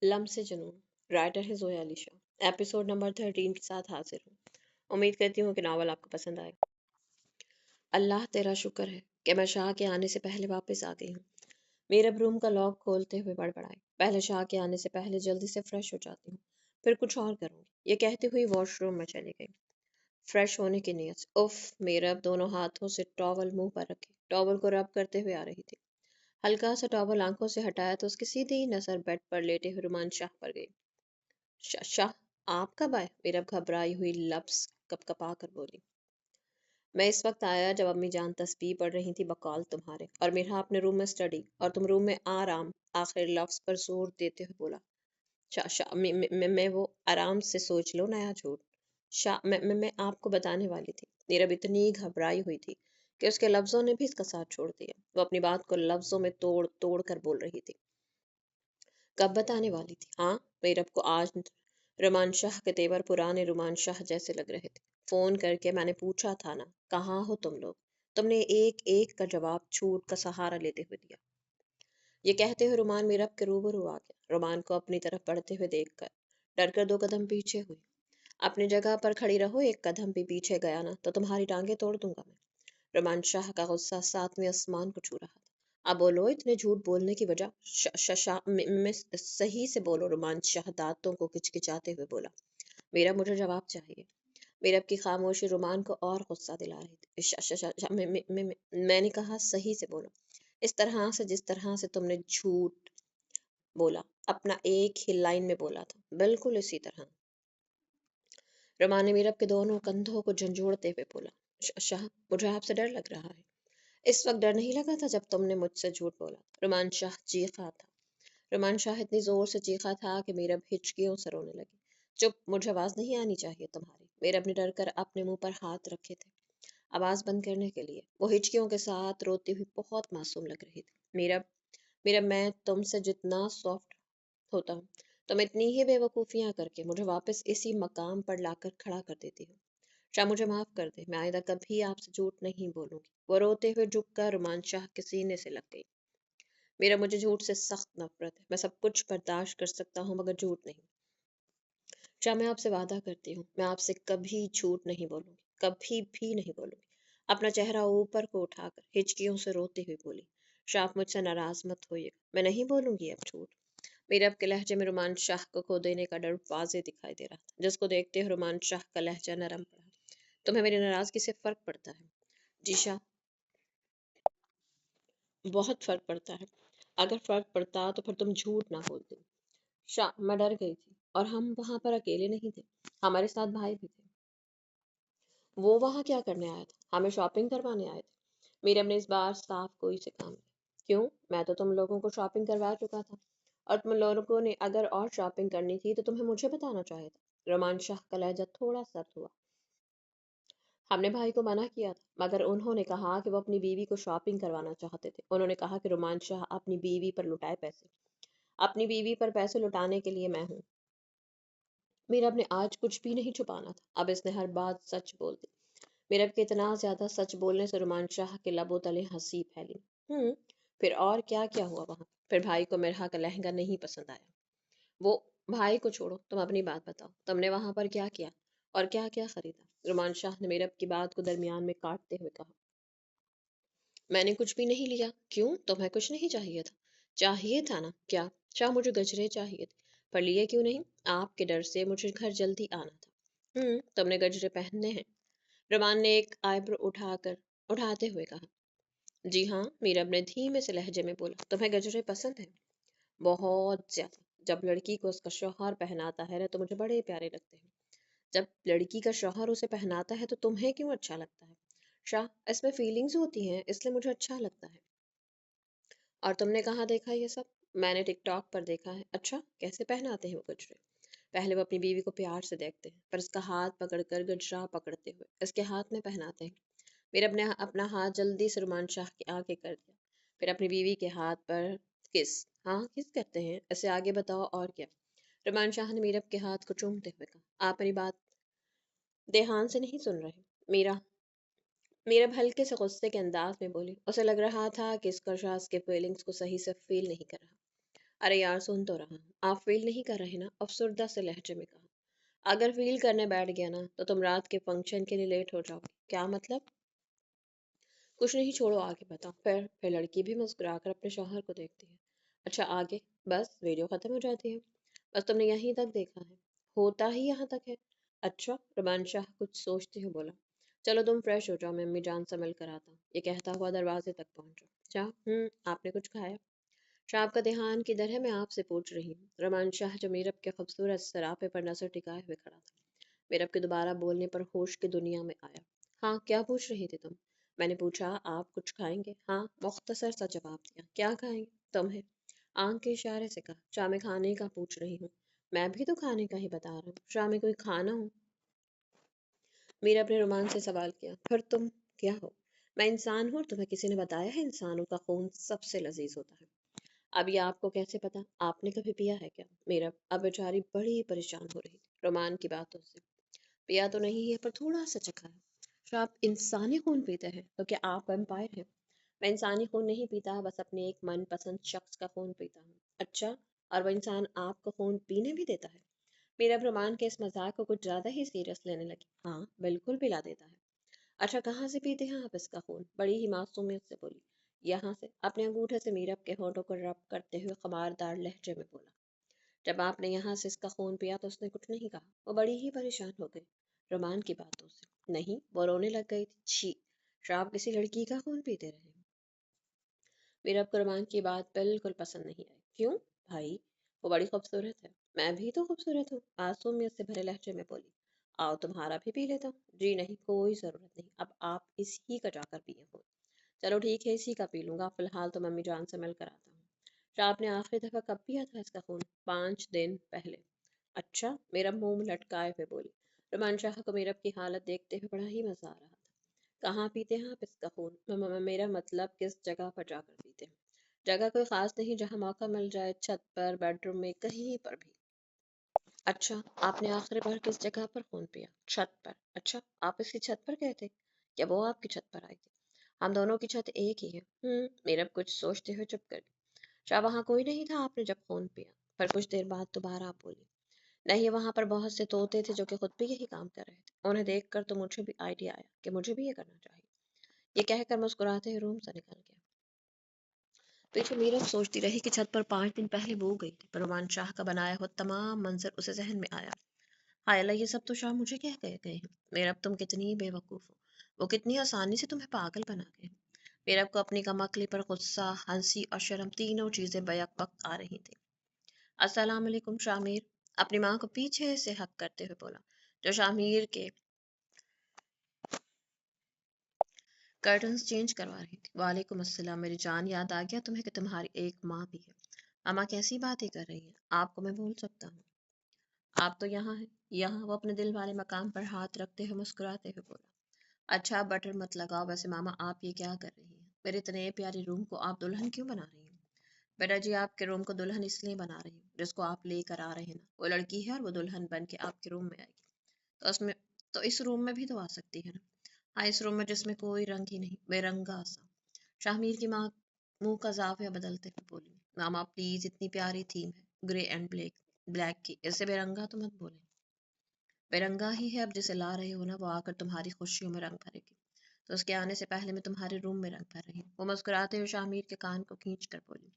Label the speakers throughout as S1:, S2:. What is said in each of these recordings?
S1: Lumps से जुनून। Writer है जोया अली शाह। एपिसोड नंबर 13 के साथ हाजिर हूँ। उम्मीद करती हूँ कि नावल आपको पसंद आए। अल्लाह तेरा शुक्र है कि मैं शाह के आने से पहले वापस आ गई हूँ। मेरे रूम का लॉक खोलते हुए बड़बड़ाई, पहले शाह के आने से पहले जल्दी से फ्रेश हो जाती हूँ, फिर कुछ और करूँगी। ये कहती हुई वॉशरूम में चली गई। फ्रेश होने की नीयत से उफ मेरे अब दोनों हाथों से टॉवल मुंह पर रखे टॉवल को रब करते हुए आ रही थी। हल्का सा टॉवल आंखों से हटाया तो उसकी सीधी नजर बेड पर लेटे हुए रुमान शाह पर गई। शाह, आप कब आए? मेरा घबराई हुई लफ्ज कपकपा कर बोली। मैं इस वक्त आया जब अम्मी जान तस्बीह पढ़ रही थी बकौल तुम्हारे, और मेरा अपने रूम में स्टडी और तुम रूम में आराम। आखिर लफ्ज पर जोर देते हुए बोला। शाह शाह मैं वो आराम से सोच लो नया झूठ। शाह मैं आपको बताने वाली थी। नीरब इतनी घबराई हुई थी कि उसके लफ्जों ने भी इसका साथ छोड़ दिया। वो अपनी बात को लफ्जों में तोड़ तोड़ कर बोल रही थी। कब बताने वाली थी? हाँ, मेरब को आज रुमान शाह के तेवर पुराने रुमान शाह जैसे लग रहे थे। फोन करके मैंने पूछा था ना, कहाँ हो तुम लोग? तुमने एक एक का जवाब झूठ का सहारा लेते हुए दिया। ये कहते हुए रुमान मेरब के रूबरू आ गया। रुमान को अपनी तरफ बढ़ते हुए देखकर डरकर दो कदम पीछे हुई। अपनी जगह पर खड़ी रहो, एक कदम भी पीछे गया ना तो तुम्हारी टांगे तोड़ दूंगा मैं। रुमान शाह का गुस्सा सातवें आसमान को छू रहा था। अब बोलो, इतने झूठ बोलने की वजह। मैं सही से बोलो। रुमान शाह दांतों को किचकिचाते हुए बोला। मेरा मुझे जवाब चाहिए। मेरब की खामोशी रुमान को और गुस्सा दिला रही थी। मैंने कहा सही से बोलो। इस तरह से जिस तरह से तुमने झूठ बोला, अपना एक ही लाइन में बोला था, बिल्कुल इसी तरह। रुमान ने मेरब के दोनों कंधों को झंझोड़ते हुए बोला। शाह, मुझे आपसे डर लग रहा है। इस वक्त डर नहीं लगा था जब तुमने मुझसे झूठ बोला। रुमान शाह चीखा था। रुमान शाह इतनी जोर से चीखा था कि मेरब हिचकियों से रोने लगी। चुप, मुझे आवाज नहीं आनी चाहिए तुम्हारी। मेरब ने डर कर अपने मुंह पर हाथ रखे थे आवाज बंद करने के लिए। वो हिचकियों के साथ रोती हुई बहुत मासूम लग रही थी। मेरब, मेरब मैं तुमसे जितना सॉफ्ट होता हूँ, तुम इतनी ही बेवकूफियां करके मुझे वापस इसी मकाम पर लाकर खड़ा कर देती हो। शाह, मुझे माफ कर दे, मैं आइंदा कभी आपसे झूठ नहीं बोलूंगी। वो रोते हुए झुककर रुमान शाह के सीने से लग गई। मेरा मुझे झूठ से सख्त नफरत है। मैं सब कुछ बर्दाश्त कर सकता हूँ मगर झूठ नहीं। शाह, मैं आपसे वादा करती हूँ, मैं आपसे कभी झूठ नहीं बोलूंगी, कभी भी नहीं बोलूंगी। अपना चेहरा ऊपर को उठाकर हिचकियों से रोते हुए बोली। शाह, आप मुझसे नाराज मत होइएगा, मैं नहीं बोलूंगी अब झूठ। मेरे अब के लहजे में रुमान शाह को खो देने का डर वाजे दिखाई दे रहा था, जिसको देखते हुए रुमान शाह का लहजा नरम पड़ा। तुम्हें मेरी नाराजगी से फर्क पड़ता है? जी शाह, बहुत फर्क पड़ता है। अगर फर्क पड़ता तो फिर तुम झूठ ना बोलती। शाह, मैं डर गई थी, और हम वहां पर अकेले नहीं थे, हमारे साथ भाई भी थे। वो वहां क्या करने आया था? हमें शॉपिंग करवाने आए थे। मीरम ने इस बार साफ कोई से काम लिया। क्यों? मैं तो तुम लोगों को शॉपिंग करवा चुका था, और तुम लोगों ने अगर और शॉपिंग करनी थी तो तुम्हें मुझे बताना चाहिए था। रोमान शाह का लहजा थोड़ा सख्त हुआ। हमने भाई को मना किया था, मगर उन्होंने कहा कि वो अपनी बीवी को शॉपिंग करवाना चाहते थे। उन्होंने कहा कि रोमान शाह अपनी बीवी पर लुटाए पैसे। अपनी बीवी पर पैसे लुटाने के लिए मैं हूँ। मीरब ने आज कुछ भी नहीं छुपाना था, अब इसने हर बात सच बोल दी। मीरब के इतना ज्यादा सच बोलने से रुमान शाह के लबों तले हंसी फैली। फिर और क्या क्या हुआ वहां? फिर भाई को मेरा का लहंगा नहीं पसंद आया। वो, भाई को छोड़ो, तुम अपनी बात बताओ, तुमने वहां पर क्या किया और क्या क्या खरीदा? रुमान शाह ने मीरब की बात को दरमियान में काटते हुए कहा। मैंने कुछ भी नहीं लिया। क्यों, तुम्हें कुछ नहीं चाहिए था? चाहिए था ना? क्या? शाह, मुझे गजरे चाहिए थे, पर लिए क्यों नहीं? आपके डर से, मुझे घर जल्दी आना था। तुमने गजरे पहनने हैं? रमान ने एक आईब्रो उठाते हुए कहा। जी हाँ, मीरब ने धीमे से लहजे में बोला। तुम्हें गजरे पसंद है? बहुत ज्यादा। जब लड़की को उसका शौहर पहनाता है ना तो मुझे बड़े प्यारे लगते हैं। जब लड़की का शौहर उसे पहनाता है तो तुम्हें क्यों अच्छा लगता है? शाह, इसमें फीलिंग्स होती हैं, इसलिए मुझे अच्छा लगता है। और तुमने कहाँ देखा ये सब? मैंने टिकटॉक पर देखा है। अच्छा, कैसे पहनाते हैं वो गजरे? पहले वो अपनी बीवी को प्यार से देखते हैं, पर इसका हाथ पकड़कर गजरा पकड़ते हुए इसके हाथ में पहनाते हैं। फिर अपने अपना हाथ जल्दी से रुमान शाह के आगे कर दिया। फिर अपनी बीवी के हाथ पर किस, हाँ किस करते हैं, ऐसे आगे बताओ और क्या? रुमान शाह ने मीरब के हाथ को चूमते हुए कहा। आप मेरी बात ध्यान से नहीं सुन रहे। मीरा मीरब हल्के से गुस्से के अंदाज में बोली। उसे लग रहा था कि इसका शाह के फीलिंग्स को सही से फील नहीं कर रहा। अरे यार सुन तो रहा हूँ। आप फील नहीं कर रहे ना? अफसरदा से लहजे में कहा। अगर फील करने बैठ गया ना तो तुम रात के फंक्शन के लिए लेट हो जाओगे। क्या मतलब? कुछ नहीं, छोड़ो आगे बताओ। फिर लड़की भी मुस्कुराकर अपने शौहर को देखती है। अच्छा आगे? बस वीडियो खत्म हो जाती है। बस तुमने यहीं तक देखा है? होता ही यहाँ तक है। अच्छा, रमान शाह कुछ सोचते हुए बोला। चलो तुम फ्रेश हो जाओ, मैं अम्मी जान से मिल कर आता हूँ। ये कहता हुआ दरवाजे तक पहुंचा। अच्छा, आपने कुछ खाया? शाह का ध्यान किधर है, मैं आपसे पूछ रही हूँ। रमान शाह जो मीरब के खूबसूरत सरापे पर नजर टिकाए हुए खड़ा था, मीरब के दोबारा बोलने पर होश की दुनिया में आया। हाँ, क्या पूछ रही थी तुम? मैंने पूछा आप कुछ खाएंगे? हाँ, मुख्तसर सा जवाब दिया। क्या खाएंगे? तुम्हें आंख के इशारे से कहा। शाह में खाने का पूछ रही हूँ। मैं भी तो खाने का ही बता रहा हूँ। शाह में कोई खाना हो? मीरब ने रुमान से सवाल किया। फिर तुम क्या हो? मैं इंसान हूँ और तुम्हें किसी ने बताया है इंसानों का खून सबसे लजीज होता है? अब ये आपको कैसे पता? आपने कभी पिया है क्या? मीरब अब बेचारी बड़ी परेशान हो रही थी रोमान की बातों से। पिया तो नहीं है पर थोड़ा सा चखा है। तो आप इंसानी खून पीते हैं तो क्या आप वैम्पायर हैं? मैं इंसानी खून नहीं पीता, बस अपने एक मनपसंद शख्स का खून पीता हूँ। अच्छा, और वो इंसान आपको खून पीने भी देता है? मीरा रोमान के इस मजाक को कुछ ज्यादा ही सीरियस लेने लगी। हाँ बिल्कुल पिला देता है। अच्छा, कहाँ से पीते हैं आप इसका खून? बड़ी ही मासूमियत से बोली। यहाँ से। अपने अंगूठे से मीरब के होठों को रब करते हुए खमारदार लहजे में बोला। जब आपने यहाँ से इसका खून पिया तो उसने कुछ नहीं कहा। वो बड़ी ही परेशान हो गई रोमान की बातों से। नहीं, वो रोने लग गई थी। छी, शराब किसी लड़की का खून पीते रहे? मीरब को रोमान की बात बिल्कुल पसंद नहीं आई। क्यों भाई? वो बड़ी खूबसूरत है। मैं भी तो खूबसूरत हूँ, मासूमियत से भरे लहजे में बोली। आओ तुम्हारा भी पी लेता हूँ। जी नहीं, कोई जरूरत नहीं, अब आप इसी का जाकर पिए खून। चलो ठीक है, इसी का पी लूंगा। फिलहाल तो मम्मी जान से मिलकर आता हूँ। शाह ने आखिरी दफा कब पिया था इसका खून? 5 दिन पहले। अच्छा, मेरा मुंह लटकाए हुए बोली। रोमान शाह को मीरब की हालत देखते हुए बड़ा ही मजा आ रहा था। कहाँ पीते हैं आप इसका खून? मेरा मतलब किस जगह पर जाकर पीते हैं? जगह कोई खास नहीं, जहाँ मौका मिल जाए, छत पर, बेडरूम में, कहीं पर भी। अच्छा, आपने आखिरी बार किस जगह पर खून पिया? छत पर। अच्छा, आप इसकी छत पर गए थे या वो आपकी छत पर आई थी? हम दोनों की छत एक ही है। मेरा कुछ सोचते हुए चुप कर गई। शाह वहाँ कोई नहीं था आपने जब खून पिया? पर कुछ देर बाद दोबारा आप बोली। नहीं, वहां पर बहुत से तोते थे जो कि खुद भी यही काम कर रहे थे। उन्हें देखकर तो मुझे भी आइडिया आया कि मुझे भी ये करना चाहिए। ये कहकर मुस्कुराते हुए रूम से निकल गया। पीछे मीरब सोचती रही कि छत पर 5 दिन पहले वो गई थी, पर रोमान शाह का बनाया हुआ तमाम मंजर उसे जहन में आया। हाय अल्लाह, ये सब तो शाह मुझे कह गए गए हैं। मीरब तुम कितनी बेवकूफ हो। वो कितनी आसानी से तुम्हें पागल बना गए। मीरब को अपनी कमकली पर गुस्सा, हंसी और शर्म तीनों चीजें बैक वक्त आ रही थी। अस्सलाम वालेकुम शामिर, अपनी माँ को पीछे से हक करते हुए बोला, जो शामिर के कर्टन्स चेंज करवा रही थी। वालेकुम अस्सलाम, मेरी जान, याद आ गया तुम्हें कि तुम्हारी एक माँ भी है। अम्मा कैसी बातें कर रही हैं? आपको मैं भूल सकता हूँ? आप तो यहाँ हैं। यहाँ वो अपने दिल वाले मकाम पर हाथ रखते हुए मुस्कुराते हुए बोला। अच्छा, आप बटर मत लगाओ। वैसे मामा आप ये क्या कर रही हैं? मेरे इतने प्यारे रूम को आप दुल्हन क्यों बना रही हैं? बेटा जी, आपके रूम को दुल्हन इसलिए बना रही हूँ जिसको आप लेकर आ रहे हैं ना, वो लड़की है और वो दुल्हन बन के आपके रूम में आएगी। तो उसमें तो इस रूम में भी तो आ सकती है ना। हाँ, इस रूम में जिसमें कोई रंग ही नहीं, बेरंगा सा। शाहमीर की माँ मुंह का जाविया बदलते हुए बोली। मामा प्लीज, इतनी प्यारी थीम है ग्रे एंड ब्लैक ब्लैक की, इससे बेरंगा तो मत बोले। बेरंगा ही है, अब जिसे ला रहे हो ना वो आकर तुम्हारी खुशियों में रंग भरेगी। तो उसके आने से पहले मैं तुम्हारे रूम में रंग भर रही हूँ। वो मुस्कुराते हुए शाहमीर के कान को खींच कर बोली।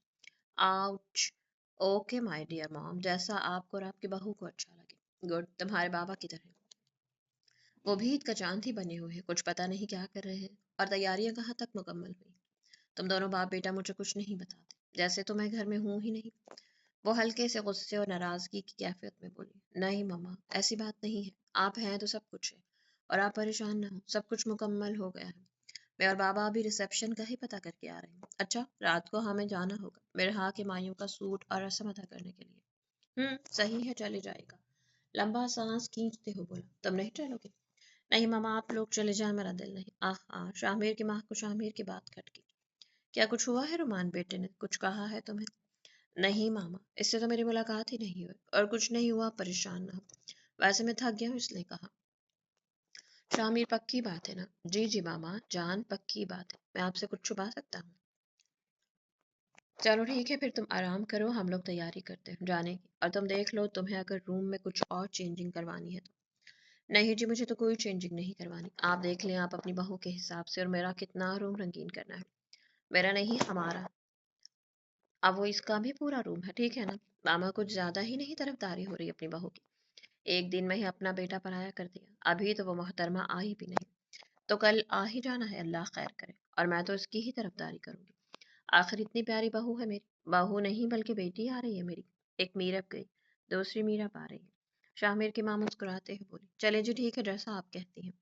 S1: Ouch. Okay my dear mom, जैसा आपको और आपकी बहू को अच्छा लगे। गुड, तुम्हारे बाबा की तरह। वो भी ईद का चांद ही बने हुए हैं, कुछ पता नहीं क्या कर रहे हैं। और तैयारियां कहाँ तक मुकम्मल हुई? तुम दोनों बाप बेटा मुझे कुछ नहीं बताते, जैसे तो मैं घर में हूं ही नहीं। वो हल्के से गुस्से और नाराजगी की कैफियत में बोली। नहीं मम्मा, ऐसी बात नहीं है। आप हैं तो सब कुछ है। और आप परेशान ना हो, सब कुछ मुकम्मल हो गया है। मैं और बाबा अभी रिसेप्शन का ही पता करके आ रहे हैं। अच्छा, रात को हमें जाना होगा मेरे हाँ के मायूं का सूट और रस्म अदा करने के लिए। सही है, चले जाएगा। लंबा सांस खींचते हुए बोला। तुम नहीं चलोगे? नहीं मामा, आप लोग चले जाए, मेरा दिल नहीं। आह, शामिर की माँ को शामिर की बात खटकी। क्या कुछ हुआ है रुमान बेटे ने कुछ कहा है तुम्हें? नहीं मामा, इससे तो मेरी मुलाकात ही नहीं हुई। और कुछ नहीं हुआ, परेशान ना हो। वैसे मैं थक गया हूँ इसलिए कहा। शामिर पक्की बात है ना? जी जी मामा जान, पक्की बात है। मैं आपसे कुछ छुपा सकता हूँ? चलो ठीक है, फिर तुम आराम करो, हम लोग तैयारी करते हैं जाने की। और तुम देख लो, तुम्हें अगर रूम में कुछ और चेंजिंग करवानी है तो। नहीं जी, मुझे तो कोई चेंजिंग नहीं करवानी। आप देख लें, आप अपनी बहू के हिसाब से। और मेरा कितना रूम रंगीन करना है? मेरा नहीं, हमारा। अब वो इसका भी पूरा रूम है, ठीक है ना? मामा कुछ ज्यादा ही नहीं तरफदारी हो रही अपनी बहू की। एक दिन में ही अपना बेटा पराया कर दिया। अभी तो वो मोहतरमा आई भी नहीं, तो कल आ ही जाना है, अल्लाह खैर करे। और मैं तो इसकी ही तरफदारी करूंगी। आखिर इतनी प्यारी बहू है मेरी। बहू नहीं बल्कि बेटी आ रही है मेरी। एक मीरब गई, दूसरी मीरब आ रही है। शामिर की मां मुस्कुराते हुए बोली, चले जी ठीक है, जैसा आप कहती हैं।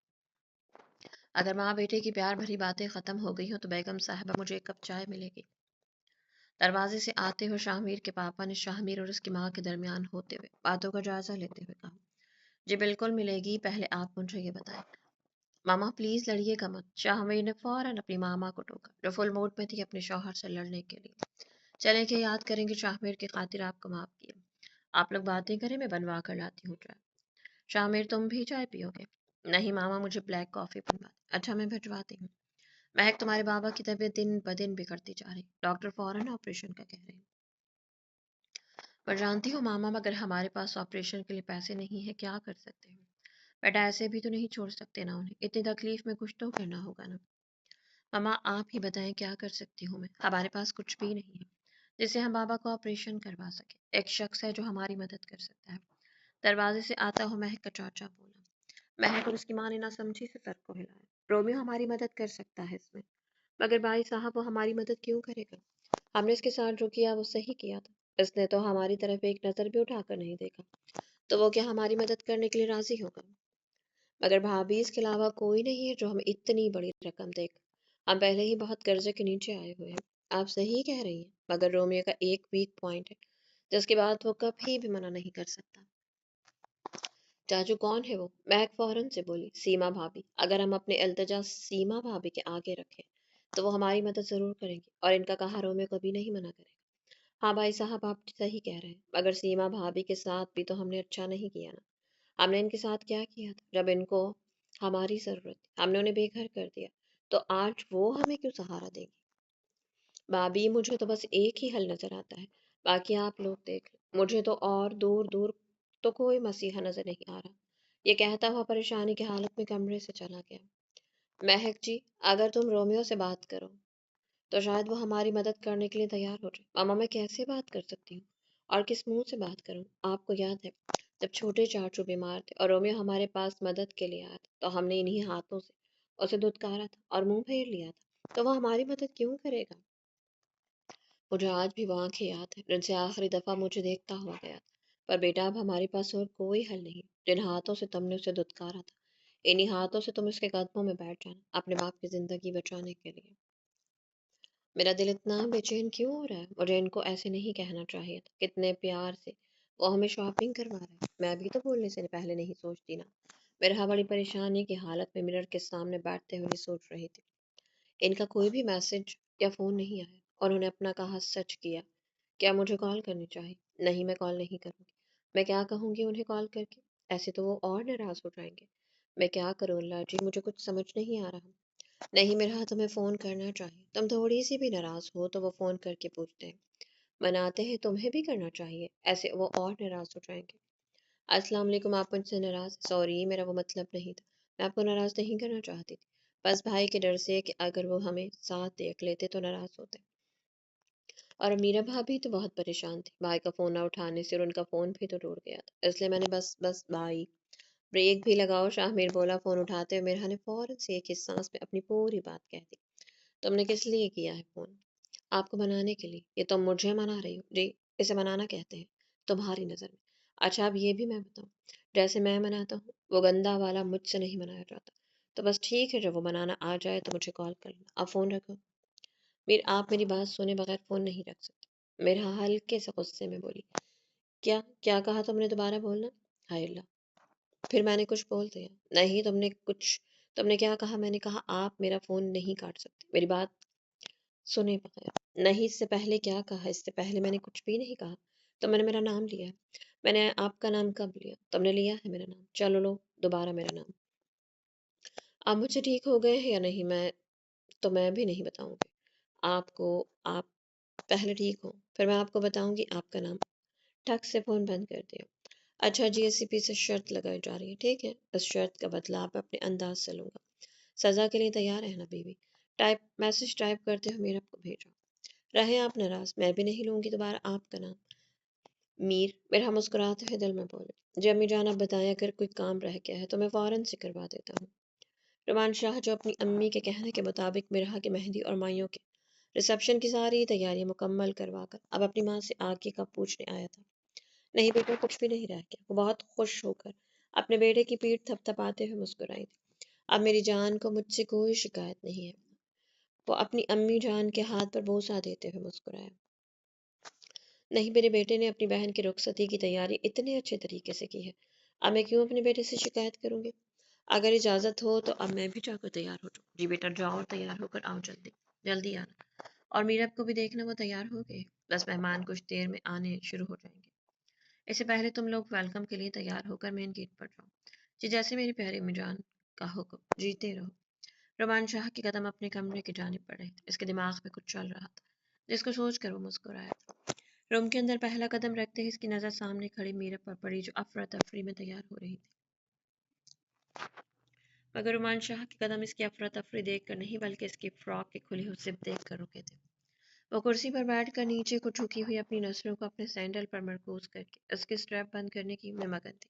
S1: अगर माँ बेटे की प्यार भरी बातें खत्म हो गई हो तो बेगम साहिबा, मुझे एक कप चाय मिलेगी? दरवाजे से आते हुए शामिर के पापा ने शामिर और उसकी माँ के दरमियान होते हुए बातों का जायजा लेते हुए कहा, जी बिल्कुल मिलेगी, पहले आप मुझे ये बताएं। मामा प्लीज लड़िएगा मत। शाहमीर ने फौरन अपनी मामा को टोका, जो फुल मूड में थी अपने शौहर से लड़ने के लिए। चलें कि याद करेंगे शाहमीर की खातिर आपको माफ किया। आप लोग बातें करें, मैं बनवा कर लाती हूँ चाय। शाहमीर तुम भी चाय पियोगे? नहीं मामा, मुझे ब्लैक कॉफी बनवा दे। अच्छा, मैं भिजवाती हूँ। महक, तुम्हारे बाबा की तबीयत दिन ब दिन बिगड़ती जा रही। डॉक्टर फौरन ऑपरेशन का कह रहे हैं। पर जानती हो मामा, मगर हमारे पास ऑपरेशन के लिए पैसे नहीं है, क्या कर सकते हैं? बेटा ऐसे भी तो नहीं छोड़ सकते ना उन्हें, इतनी तकलीफ में कुछ तो करना होगा ना। मामा आप ही बताएं, क्या कर सकती हूँ मैं? हमारे पास कुछ भी नहीं है जिससे हम बाबा को ऑपरेशन करवा सके। एक शख्स है जो हमारी मदद कर सकता है। दरवाजे से आता हुआ महक का चाचा बोला। महक और उसकी माँ ने ना समझी से सर को हिलाया। रोमियो हमारी मदद कर सकता है इसमें। मगर भाई साहब, वो हमारी मदद क्यों करेगा? हमने इसके साथ जो किया वो सही किया था। इसने तो हमारी तरफ एक नजर भी उठाकर नहीं देखा, तो वो क्या हमारी मदद करने के लिए राजी होगा? मगर भाभी, इसके अलावा कोई नहीं है जो हमें इतनी बड़ी रकम देगा। हम पहले ही बहुत कर्जे के नीचे आए हुए हैं। आप सही कह रही हैं, मगर रोमियो का एक वीक पॉइंट है जिसके बाद वो कभी भी मना नहीं कर सकता। चाचू कौन है वो? महक फौरन से बोली, सीमा भाभी। अगर हम अपने इल्तिजा सीमा भाभी के आगे रखें तो वो हमारी मदद जरूर करेंगी, और इनका कहा रोमियो कभी नहीं मना करेगा। हाँ भाई साहब, आप सही कह रहे हैं, मगर सीमा भाभी के साथ भी तो हमने अच्छा नहीं किया ना। हमने इनके साथ क्या किया था? जब इनको हमारी जरूरत थी हमने उन्हें बेघर कर दिया, तो आज वो हमें क्यों सहारा देगी? भाभी, मुझे तो बस एक ही हल नजर आता है, बाकी आप लोग देख लो। मुझे तो और दूर दूर तो कोई मसीहा नजर नहीं आ रहा। ये कहता हुआ परेशानी की हालत में कमरे से चला गया। महक जी, अगर तुम रोमियो से बात करो तो शायद वो हमारी मदद करने के लिए तैयार हो जाए। मामा, मैं कैसे बात कर सकती हूँ और किस मुंह से बात करूँ? आपको याद है जब छोटे चाचू बीमार थे और रोमियो हमारे पास मदद के लिए आया था, तो हमने इन्हीं हाथों से उसे धुतकारा था और मुंह फेर लिया था, तो वो हमारी मदद क्यों करेगा? मुझे आज भी वो आंखें याद है जिनसे आखिरी दफा मुझे देखता हुआ गया था। पर बेटा, अब हमारे पास और कोई हल नहीं। जिन हाथों से तुमने उसे धुतकारा था, इन्हीं हाथों से तुम इसके कदमों में बैठ जाना अपने बाप की जिंदगी बचाने के लिए। मेरा दिल इतना बेचैन क्यों हो रहा है? मुझे इनको ऐसे नहीं कहना चाहिए था। कितने प्यार से वो हमें शॉपिंग करवा रहा है, मैं भी तो बोलने से पहले नहीं सोचती ना। मेरा बड़ी परेशानी की हालत में मिरर के सामने बैठते हुए सोच रही थी। इनका कोई भी मैसेज या फोन नहीं आया, और उन्हें अपना कहा सच किया। क्या मुझे कॉल करनी चाहिए? नहीं, मैं कॉल नहीं करूंगी। मैं क्या कहूंगी उन्हें कॉल करके? ऐसे तो वो और नाराज हो जाएंगे। मैं क्या करूँ अल्लाह जी, मुझे कुछ समझ नहीं आ रहा। नहीं, मेरा तुम्हें फ़ोन करना चाहिए। तुम थोड़ी सी भी नाराज़ हो तो वो फ़ोन करके पूछते हैं। मनाते हैं, तुम्हें भी करना चाहिए, ऐसे वो और नाराज़ हो जाएंगे। अस्सलाम वालेकुम, आप मुझसे नाराज़? सॉरी, मेरा वो मतलब नहीं था। मैं आपको नाराज़ नहीं करना चाहती थी। बस भाई के डर से कि अगर वो हमें साथ देख लेते तो नाराज़ होते। और मीरा भाभी तो बहुत परेशान थी भाई का फ़ोन ना उठाने से, और उनका फ़ोन भी तो टूट गया था, इसलिए मैंने बस बस भाई ब्रेक भी लगाओ, शाहमीर बोला फ़ोन उठाते हुए। मेरा ने फ़ौरन से एक ही सांस में अपनी पूरी बात कह दी। तुमने किस लिए किया है फ़ोन? आपको मनाने के लिए। ये तुम मुझे मना रही हो? जी, इसे मनाना कहते हैं तुम्हारी नज़र में। अच्छा, अब ये भी मैं बताऊँ, जैसे मैं मनाता हूँ वो गंदा वाला मुझसे नहीं मनाया जाता। तो बस ठीक है, जब वो मनाना आ जाए तो मुझे कॉल कर लेना। अब फ़ोन रखो। आप मेरी बात सुने बगैर फ़ोन नहीं रख सकते। मेरा हल्के से गुस्से में बोली। क्या क्या कहा तुमने? दोबारा बोलना। हाय अल्लाह! फिर मैंने कुछ बोल दिया? नहीं, तुमने क्या कहा? मैंने कहा आप मेरा फ़ोन नहीं काट सकते। मेरी बात सुने बगैर। नहीं, इससे पहले क्या कहा? इससे पहले मैंने कुछ भी नहीं कहा। तो मैंने मेरा नाम लिया है। मैंने आपका नाम कब लिया? तुमने लिया है मेरा नाम। चलो लो दोबारा मेरा नाम। आप मुझसे ठीक हो गए हैं या नहीं? मैं भी नहीं बताऊंगी आपको। आप پہلے ٹھیک ہو، پھر میں آپ کو بتاؤں گی آپ کا نام۔ ٹھک سے فون بند کر دیا۔ اچھا جی، ایس سی پی سے شرط لگائی جا رہی ہے، ٹھیک ہے؟ اس شرط کا بدلہ آپ اپنے انداز سے لوں گا۔ سزا کے لیے تیار ہے نا بیوی؟ میسج ٹائپ کرتے ہوئے میرا کو بھیجا۔ رہے آپ ناراض، میں بھی نہیں لوں گی دوبارہ آپ کا نام۔ میر میرا مسکراتے ہوئے دل میں بولے، جب امی جان آپ بتائیں اگر کوئی کام رہ گیا ہے تو میں فوراً سے کروا دیتا ہوں۔ رومان شاہ جو اپنی امی کے کہنے کے مطابق مرحا کی مہندی اور مائیوں کے ریسپشن کی ساری تیاریاں مکمل کروا کر اب اپنی ماں سے آگے کا پوچھنے آیا تھا۔ نہیں بیٹا، کچھ بھی نہیں رہ گیا۔ وہ بہت خوش ہو کر اپنے بیٹے کی پیٹھ تھپ تھپاتے ہوئے مسکرائی تھی۔ اب میری جان کو مجھ سے کوئی شکایت نہیں ہے۔ وہ اپنی امی جان کے ہاتھ پر بوسہ دیتے ہوئے مسکرایا۔ نہیں، میرے بیٹے نے اپنی بہن کی رخصتی کی تیاری اتنے اچھے طریقے سے کی ہے، اب میں کیوں اپنے بیٹے سے شکایت کروں گی؟ اگر اجازت ہو تو اب میں بھی جا کر تیار ہو جاؤں۔ جی بیٹا جاؤ اور تیار ہو کر آؤ، جلدی جلدی آنا۔ اور میرب کو بھی دیکھنا وہ تیار ہو گئے، بس مہمان کچھ دیر میں آنے شروع ہو جائیں گے۔ اس سے پہلے تم لوگ ویلکم کے لیے تیار ہو کر مین گیٹ پر جاؤ۔ جی جیسے میری پیاری امی جان کا حکم، جیتے رہو۔ رومان شاہ کے قدم اپنے کمرے کی جانب پڑے تھے۔ اس کے دماغ میں کچھ چل رہا تھا جس کو سوچ کر وہ مسکرایا تھا۔ روم کے اندر پہلا قدم رکھتے ہی اس کی نظر سامنے کھڑی میرب پر پڑی جو افراتفری میں تیار ہو رہی تھی۔ مگر رومان شاہ کے قدم اس کی افراتفری دیکھ کر نہیں بلکہ اس کی فراک کے کھلی ہوئی زپ دیکھ کر رکے تھے۔ وہ کرسی پر بیٹھ کر نیچے کو جھکی ہوئی اپنی نظروں کو اپنے سینڈل پر مرکوز کر کے اس کے اسٹریپ بند کرنے کی میں مگن تھی۔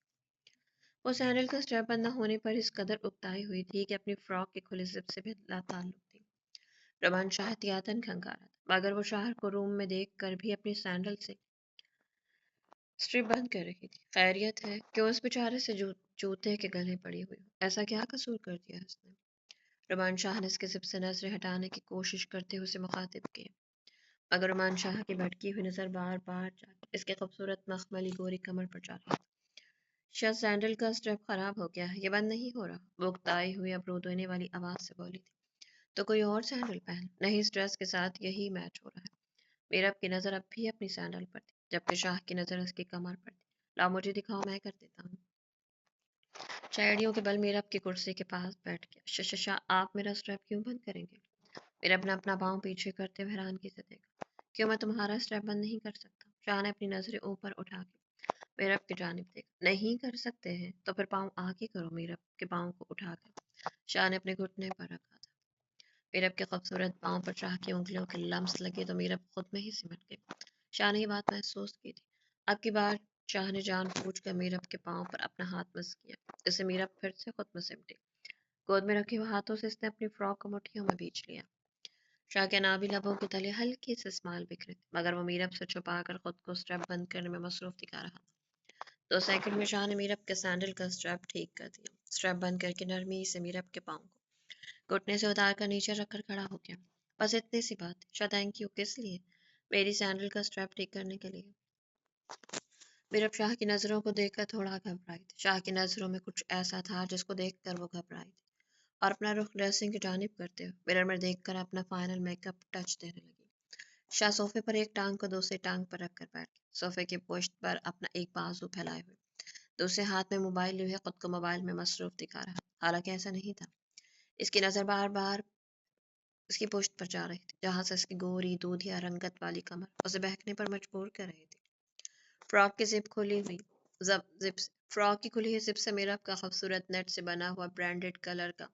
S1: وہ سینڈل کا اسٹریپ بند نہ ہونے پر اس قدر اکتائی ہوئی تھی کہ اپنی فراک کے کھلے زپ سے بھی لا تعلق تھی۔ رومان شاہ احتیاطاً کھنگارا تھا، مگر وہ شاہر کو روم میں دیکھ کر بھی اپنی سینڈل سے اسٹرپ بند کر رہی تھی۔ خیریت ہے؟ کیوں اس بیچارے سے جوتے کے گلے پڑی ہوئی ہو؟ ایسا کیا قصور کر دیا اس نے؟ رومان شاہ نے اس کے زب سے نظریں ہٹانے کی کوشش کرتے ہوئے اسے مخاطب کیا، مگر رومان شاہ کی بھٹکی ہوئی نظر بار بار جا کے اس کے خوبصورت مخملی گوری کمر پر جا رہی تھی۔ شاید سینڈل کا اسٹریپ خراب ہو گیا ہے، یہ بند نہیں ہو رہا، وہ اکتائی ہوئی اب رو دینے والی آواز سے بولی تھی۔ تو کوئی اور سینڈل پہن، نہیں اس ڈریس کے ساتھ یہی میچ ہو رہا ہے۔ میرب کی نظر اب بھی اپنی سینڈل پر تھی، جبکہ شاہ کی نظر اس کی کمر پر تھی۔ لاؤ مجھے دکھاؤ، میں کر دیتا ہوں۔ چیڑیوں کے بل میرب کی کرسی کے پاس بیٹھ گیا۔ شاہ آپ میرا اسٹریپ کیوں بند کریں گے؟ میرب نے اپنا پاؤں پیچھے کرتے ہوئے حیرانگی سے دیکھا۔ کیوں میں تمہارا اسٹریپ بند نہیں کر سکتا؟ شاہ نے اپنی نظریں اوپر اٹھا کے میرب کی جانب دیکھا۔ نہیں کر سکتے ہیں تو پھر پاؤں آگے کرو۔ میرب کے پاؤں کو اٹھا کر شاہ نے اپنے گھٹنے پر رکھا تھا۔ میرب کے خوبصورت پاؤں پر شاہ کی انگلیوں کے لمس لگے تو میرب خود میں ہی سمٹ گئی۔ شاہ نے یہ بات محسوس کی تھی۔ اب کی بار شاہ نے جان بوجھ کر میرب کے پاؤں پر اپنا ہاتھ مس کیا، جس سے میرب پھر سے خود میں سمٹی۔ گود میں رکھے ہوئے ہاتھوں سے اس نے اپنی فراک کو مٹھیوں میں بیچ لیا۔ شاہ کے نابی لبوں کے تلے ہلکی سے اسمائل بکھرے تھے، مگر وہ میرب سے چھپا کر خود کو اسٹریپ بند کرنے میں مصروف دکھا رہا تھا۔ 2 سیکنڈ میں شاہ نے میرب کے سینڈل کا اسٹریپ ٹھیک کر دیا، اسٹریپ بند کر کے نرمی سے میرب کے پاؤں کو گھٹنے سے اتار کر نیچے رکھ کر کھڑا ہو گیا۔ بس اتنی سی بات۔ شاہ تھینک یو، کس لیے؟ میری سینڈل کا اسٹریپ ٹھیک کرنے کے لیے۔ میرب شاہ کی نظروں کو دیکھ کر تھوڑا گھبرائی تھی۔ شاہ کی نظروں میں کچھ ایسا تھا جس کو دیکھ کر وہ گھبرائی تھی، اور اپنا رخ ڈریسنگ کی جانب کرتے ہوئے مرر میں دیکھ کر اپنا فائنل میک اپ ٹچ دینے لگی۔ شاہ صوفے پر ایک ٹانگ کو دوسری ٹانگ پر رکھ کر بیٹھ گئے، صوفے کی پشت پر اپنا ایک بازو پھیلائے ہوئے، دوسرے ہاتھ میں موبائل لیے خود کو موبائل میں مصروف دکھا رہا۔ حالانکہ ایسا نہیں تھا، اس کی نظر بار بار اس کی پشت پر جا رہی تھی، جہاں سے اس کی گوری دودھیا رنگت والی کمر اسے بہکنے پر مجبور کر رہی تھی۔ فراک کی زپ کھلی ہوئی فراک کی کھلی ہوئی زپ سے میرب کا خوبصورت نیٹ سے بنا ہوا برانڈڈ کلر کا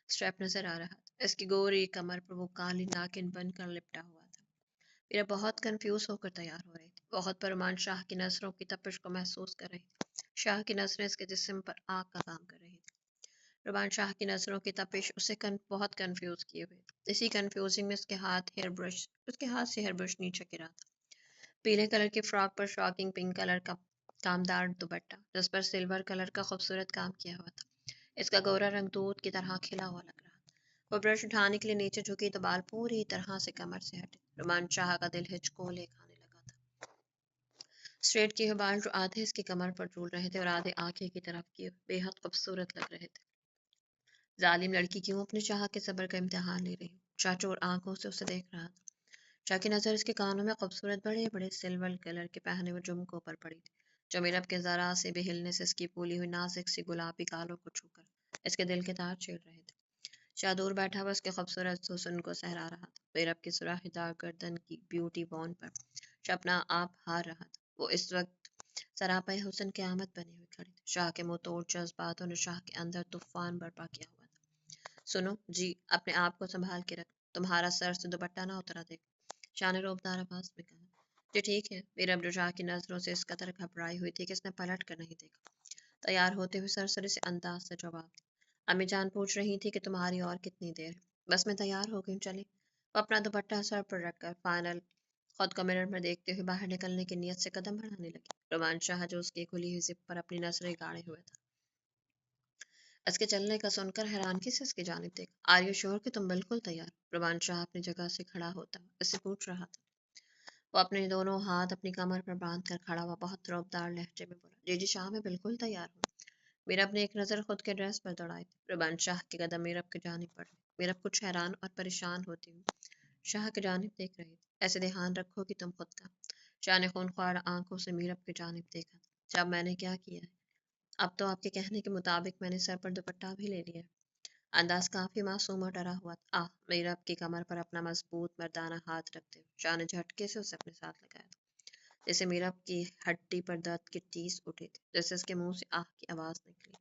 S1: اسٹریپ نظر آ رہا تھا۔ اس کی گوری کمر پر وہ کالی ناکن بن کر لپٹا ہوا تھا۔ میرا بہت کنفیوز ہو کر تیار ہو رہی تھی، بہت پر رومان شاہ کی نظروں کی تپش کو محسوس کر رہی تھی۔ شاہ کی نظریں اس کے جسم پر آگ کا کام کر رہی تھی۔ رومان شاہ کی نظروں کی تپش اسے بہت کنفیوز کیے ہوئے تھی۔ اسی کنفیوزنگ میں اس کے ہاتھ سے ہیئر برش نیچے گرا تھا۔ پیلے کلر کی فراک پر شاکنگ پنک کلر کا کامدار دوپٹہ، جس پر سلور کلر کا خوبصورت کام کیا ہوا تھا، اس کا گورا رنگ دودھ کی طرح کھلا ہوا لگ رہا تھا۔ وہ برش اٹھانے کے لیے نیچے جھکی تو بال پوری طرح سے کمر سے ہٹے۔ رومان شاہ کا دل ہچکولے کھانے لگا تھا۔ اسٹریٹ کیے ہوئے بال جو آدھے اس کی کمر پر جھول رہے تھے اور آدھے آنکھیں کی طرف کیے بے حد خوبصورت لگ رہے تھے۔ ظالم لڑکی کیوں اپنے شاہ کے صبر کا امتحان لے رہی؟ شاہ چور آنکھوں سے اسے دیکھ رہا تھا۔ شاہ کی نظر اس کے کانوں میں خوبصورت بڑے بڑے سلور کلر کے پہنے ہوئے جھمکوں پر پڑی تھی، جو میرب کے ذرا سے بھی ہلنے سے اس کی پھولی ہوئی نازک سی گلابی گالوں کو چھو کر اس کے دل کے تار چھیڑ رہے تھے۔ شاہ دور بیٹھا ہوا اس کے خوبصورت حسن کو سہرا رہا تھا۔ میرب کی سراخی دار گردن کی بیوٹی وان پر اپنا آپ ہار رہا تھا. وہ اس وقت سراپا حسن کی آمد بنی ہوئی کھڑی تھی. شاہ کے منہ توڑ جذباتوں نے شاہ کے اندر طوفان برپا کیا ہوا تھا. سنو جی، اپنے آپ کو سنبھال کے رکھ، تمہارا سر سے دوپٹہ نہ اترا دیکھ، شاہ نے روبدار آواز میں کہا. جی ٹھیک ہے. میرب جو شاہ کی نظروں سے اس قدر گھبرائی ہوئی تھی کہ اس نے پلٹ کر نہیں دیکھا، تیار ہوتے ہوئے سرسری سے انداز سے جواب دیا. امی جان پوچھ رہی تھی کہ تمہاری اور کتنی دیر ہے. بس میں تیار ہو گئی، چلے. وہ اپنا دوپٹہ سر پر رکھ کر فائنل خود کو مرر میں دیکھتے ہوئے باہر نکلنے کی نیت سے قدم بڑھانے لگی. رومان شاہ جو اس کی کھلی ہوئی زپ پر اپنی نظریں گاڑے ہوئے تھا، اس کے چلنے کا سن کر حیرانگی سے اس کی جانب دیکھا. آر یو شور کہ تم بالکل تیار؟ رومان شاہ اپنی جگہ سے کھڑا ہوتا اس سے پوچھ رہا تھا. وہ اپنے دونوں ہاتھ اپنی کمر پر باندھ کر کھڑا ہوا بہت روبدار لہجے میں بولا. جی جی شاہ، میں بالکل تیار ہوں. میرب نے ایک نظر خود کے ڈریس پر دوڑائی تھی. رومان شاہ کے قدم میرب کی جانب بڑھے. میرب کچھ حیران اور پریشان ہوتی ہوئی شاہ کی جانب دیکھ رہی تھی. ایسے دھیان رکھو کہ تم خود کا. شاہ نے خونخوار آنکھوں سے میرب کی جانب دیکھا تھا. جب میں نے کیا کیا ہے؟ اب تو آپ کے کہنے کے مطابق میں نے سر پر دوپٹہ بھی لے لیا. انداز کافی معصوم اور ڈرا ہوا تھا. میرب کی کمر پر اپنا مضبوط مردانہ ہاتھ رکھتے ہوئے شاہ نے جھٹکے سے اسے اپنے ساتھ لگایا تھا. جیسے میرب کی ہڈی پر درد کی ٹیس اٹھی تھی، جیسے اس کے منہ سے آہ کی آواز نکلی.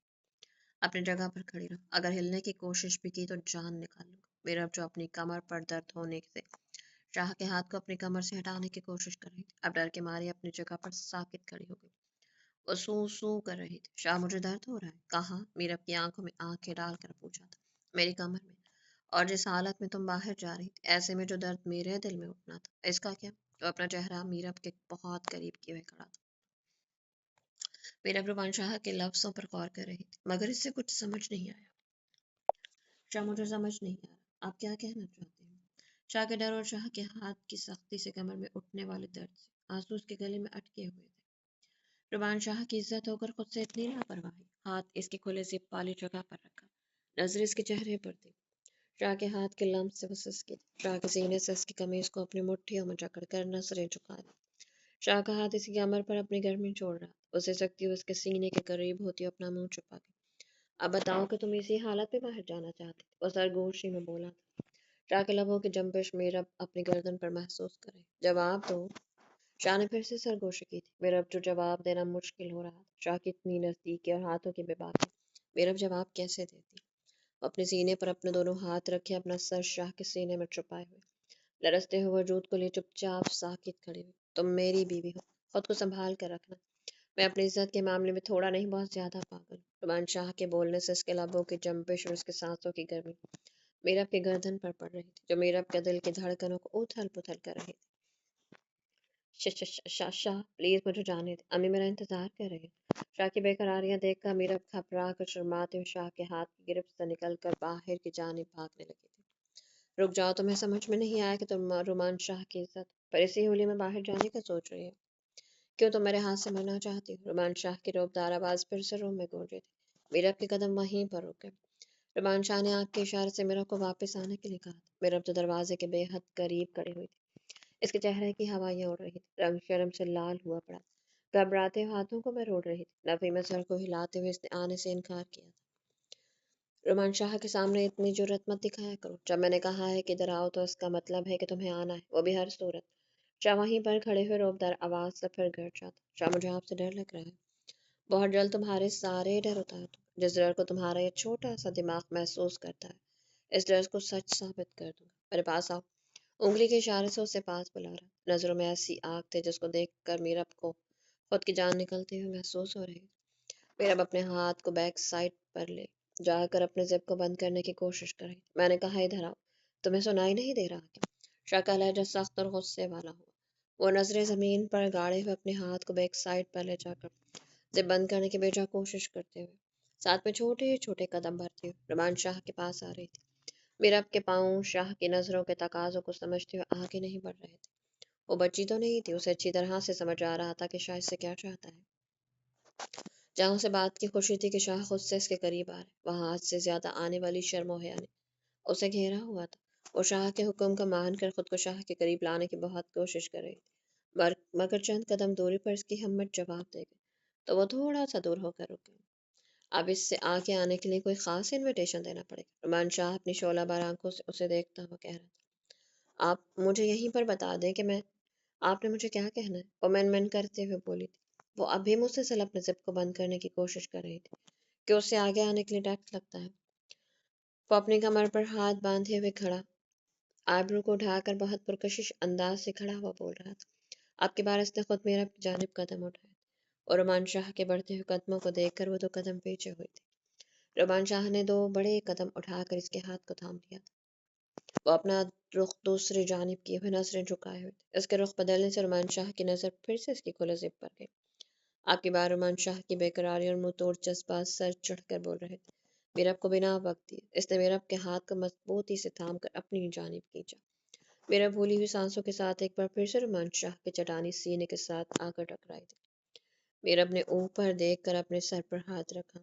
S1: اپنی جگہ پر کھڑی رہو، اگر ہلنے کی کوشش بھی کی تو جان نکال لوں گا. میرب جو اپنی کمر پر درد ہونے سے شاہ کے ہاتھ کو اپنی کمر سے ہٹانے کی کوشش کر رہی تھی، اب ڈر کے ماری اپنی جگہ پر ساکت کھڑی ہو گئی. وہ سو سو کر رہی تھی. شاہ، مجھے درد ہو رہا ہے. کہاں؟ میرب کی آنکھوں میں آنکھیں ڈال کر پوچھا تھا. میری کمر میں. اور جس حالت میں تم باہر جا رہی تھی، ایسے میں جو درد میرے دل میں اٹھنا تھا، اس کا کیا؟ وہ اپنا چہرہ میرب کے بہت قریب کیے ہوئے کھڑا تھا. میرب رومان شاہ کے لفظوں پر غور کر رہی تھی، مگر اس سے کچھ سمجھ نہیں آیا. شاہ، مجھے سمجھ نہیں آ رہا آپ کیا کہنا چاہتے ہیں. شاہ کے ڈر اور شاہ کے ہاتھ کی سختی سے کمر میں اٹھنے والے درد سے آنسو اس کے گلے میں اٹکے ہوئے تھے. رومان شاہ کی عزت ہو کر خود سے اتنی لاپرواہی. ہاتھ اس کے کھلے زپ والی جگہ پر رکھا، نظر اس کے چہرے پر تھی. شاہ کے ہاتھ کے لمس سے وہ سسکی تھی. شاہ کے سینے سے اس کی قمیض کو اپنی مٹھیوں میں جکڑ کر نظریں جھکا دی. شاہ کا ہاتھ اس کی کمر پر اپنی گرمی چھوڑ رہا تھا. اسے سکتی ہوئی اس کے سینے کے قریب ہوتی اپنا منہ چھپا کے. اب بتاؤ کہ تم اسی حالت میں باہر جانا چاہتے تھے. وہ سرگوشی میں بولا تھا. شاہ کے لبوں کی جنبش میرب اپنی گردن پر محسوس کرے. جواب دو. شاہ نے پھر سے سرگوشی کی تھی. میرب جو جواب دینا مشکل ہو رہا تھا. شاہ کی اتنی نزدیکی اور ہاتھوں کی بے باکی. میرب جواب کیسے دیتی؟ وہ اپنے سینے پر اپنے دونوں ہاتھ رکھے اپنا سر شاہ کے سینے میں چھپائے ہوئے لرزتے ہوئے وجود کو لیے چپ چاپ ساکت کھڑی ہوئی. تم میری بیوی ہو، خود کو سنبھال کر رکھنا. میں اپنی عزت کے معاملے میں تھوڑا نہیں بہت زیادہ پاگل ہوں. رومان شاہ کے بولنے سے اس کے لبوں کی جنبش اور اس کے سانسوں کی گرمی میرب کی گردن پر پڑ رہی تھی، جو میرب کے دل کی دھڑکنوں کو اتھل پتھل کر رہی تھی. شاہ پلیز مجھے جانے دے، امی میرا انتظار کر رہی ہے. شاہ کی بے قراریاں دیکھ کر میرب گھبرا کر شرماتے ہوئے شاہ کے ہاتھ کی گرفت سے نکل کر باہر کی جانب بھاگنے لگی تھی. رک جاؤ، تمہیں سمجھ میں نہیں آیا کہ تم رومان شاہ کی عزت پر اسی ہولی میں باہر جانے کا سوچ رہی ہو؟ کیوں تم میرے ہاتھ سے مرنا چاہتی ہو؟ رومان شاہ کی روبدار آواز پھر سے روم میں گونجی تھی. میرب کے قدم وہیں پر رک گئے. رومان شاہ نے آنکھ کے اشارے سے میرب کو واپس آنے کے لیے کہا تھا. میرب تو دروازے کے بے حد قریب کھڑی ہوئی تھی. اس کے چہرے کی ہوائیاں اڑ رہی تھی، رنگ شرم سے لال ہوا پڑا تھا. گھبراتے ہاتھوں کو میں روڑ رہی تھی. نفی میں سر کو ہلاتے ہوئے اس نے آنے سے انکار کیا تھا. رومان شاہ کے سامنے اتنی جرأت مت دکھایا کرو. جب میں نے کہا ہے کہ ادھر آؤ تو اس کا مطلب ہے کہ تمہیں آنا ہے، وہ بھی ہر صورت. شاہ وہیں پر کھڑے ہوئے روبدار آواز سے پھر گڑ جاتا. شاہ، مجھے آپ سے ڈر لگ رہا ہے. بہت جلد تمہارے سارے ڈر اتار دوں. جس ڈر کو تمہارا یہ چھوٹا سا دماغ محسوس کرتا ہے، اس ڈر کو سچ ثابت کر دوں گا. میرے پاس آؤ. انگلی کے اشارے سے اسے پاس بلا رہا. نظروں میں ایسی آگ تھی جس کو دیکھ کر میرب کو خود کی جان نکلتے ہوئے محسوس ہو رہی. میرب اپنے ہاتھ کو بیک سائڈ پر لے جا کر اپنے زپ کو بند کرنے کی کوشش کر رہی. میں نے کہا ادھر آؤ. تمہیں سنائی نہیں دے رہا کیا؟ شاہ کا لہجہ سخت اور غصے والا ہوا. وہ نظریں زمین پر گاڑے ہوئے اپنے ہاتھ کو بیک سائڈ پر لے جا کر زپ بند کرنے کی بے جا کوشش کرتے ہوئے ساتھ میں چھوٹے چھوٹے قدم بھرتے ہوئے رومان شاہ کے پاس آ رہی تھی. میرب کے پاؤں شاہ کی نظروں کے تقاضوں کو سمجھتے ہوئے آگے نہیں بڑھ رہے تھے. وہ بچی تو نہیں تھی. اسے اچھی طرح سے سمجھ آ رہا تھا کہ شاہ اس سے کیا چاہتا ہے. جہاں اسے بات کی خوشی تھی کہ شاہ خود سے اس کے قریب آ رہے، وہاں حد سے زیادہ آنے والی شرم و حیا نے اسے گھیرا ہوا تھا. وہ شاہ کے حکم کو مان کر خود کو شاہ کے قریب لانے کی بہت کوشش کر رہی تھی، مگر چند قدم دوری پر اس کی ہمت جواب دے گئی تو وہ تھوڑا سا دور ہو کر رک گئی. اب اس سے آگے آنے کے لیے کوئی خاص انویٹیشن دینا پڑے گا. رومان شاہ اپنی شعلہ بار آنکھوں سے اسے دیکھتا ہوا کہہ رہا تھا. آپ مجھے یہیں پر بتا دیں کہ آپ نے مجھے کیا کہنا ہے، وہ من کرتے ہوئے بولی تھی۔ وہ ابھی مسلسل اپنے زپ کو بند کرنے کی کوشش کر رہی تھی کہ اس سے آگے آنے کے لیے ڈر لگتا ہے۔ وہ اپنی کمر پر ہاتھ باندھے ہوئے کھڑا، آئبرو کو اٹھا کر بہت پرکشش انداز سے کھڑا ہوا بول رہا تھا۔ آپ کے بارش نے خود میرا جانب قدم اٹھائے اور رومان شاہ کے بڑھتے ہوئے قدموں کو دیکھ کر وہ 2 قدم پیچھے ہوئی تھی۔ رومان شاہ نے 2 بڑے قدم اٹھا کر اس کے ہاتھ کو تھام لیا تھا۔ وہ اپنا رخ دوسری جانب کیے ہوئے نظریں جھکائے ہوئے تھے۔ اس کے رخ بدلنے سے رومان شاہ کی نظر پھر سے اس کی کھلے زپ پر گئی۔ آپ کی بار رومان شاہ کی بے قراری اور منہ توڑ جذبات سر چڑھ کر بول رہے تھے۔ میرب کو بنا وقت دیے اس نے میرب کے ہاتھ کو مضبوطی سے تھام کر اپنی جانب کھینچا۔ میرا بھولی ہوئی سانسوں کے ساتھ ایک بار پھر سے رومان شاہ کے چٹانی سینے کے ساتھ آ کر ٹکرائی تھی۔ میرب نے اوپر دیکھ کر اپنے سر پر ہاتھ رکھا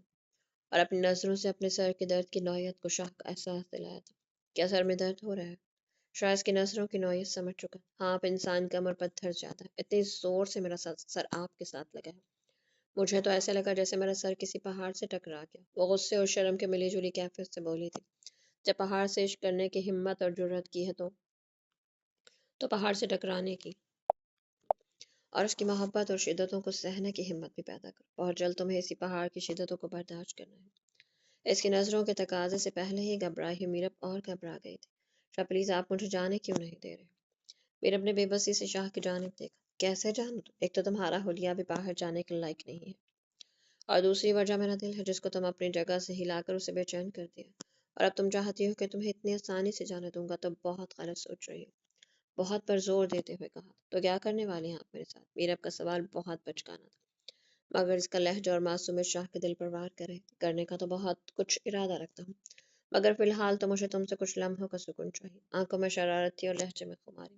S1: اور اپنی نظروں سے اپنے سر کے درد کی نوعیت کو شاہ کا احساس دلایا تھا۔ کیا سر میں درد ہو رہا ہے؟ شاہ اس کی نظروں کی نوعیت سمجھ چکا۔ ہاں، آپ انسان کمر پر دھر جاتا ہے، اتنی زور سے میرا سر آپ کے ساتھ لگا ہے۔ مجھے تو ایسا لگا جیسے میرا سر کسی پہاڑ سے ٹکرا گیا۔ وہ غصے اور شرم کے ملی جلی کیفیت سے بولی تھی۔ جب پہاڑ سے عشق کرنے کی ہمت اور جرأت کی ہے تو پہاڑ سے ٹکرانے کی اور اس کی محبت اور شدتوں کو سہنے کی ہمت بھی پیدا کرو۔ بہت جلد تمہیں اسی پہاڑ کی شدتوں کو برداشت کرنا ہے۔ اس کی نظروں کے تقاضے سے پہلے ہی گھبرائی ہوئی میرب اور گھبرا گئی تھی۔ شاہ پلیز آپ مجھے جانے کیوں نہیں دے رہے؟ میرب نے بے بسی سے شاہ کی جانب دیکھا۔ کیسے جانوں؟ ایک تو تمہارا حلیہ بھی باہر جانے کے لائق نہیں ہے اور دوسری وجہ میرا دل ہے جس کو تم اپنی جگہ سے ہلا کر اسے بے چین کر دیا۔ اور اب تم چاہتی ہو کہ تمہیں اتنی آسانی سے جانے دوں گا تو بہت غلط سوچ رہی ہو۔ بہت پر زور دیتے ہوئے کہا۔ تو کیا کرنے والے ہیں آپ میرے ساتھ؟ میرب کا سوال بہت بچکانا تھا مگر اس کا لہجہ اور معصومیت شاہ کے دل پر وار کرنے کا تو بہت کچھ ارادہ رکھتا ہوں، مگر فی الحال تو مجھے تم سے کچھ لمحوں کا سکون چاہیے۔ آنکھوں میں شرارت تھی اور لہجے میں خماری۔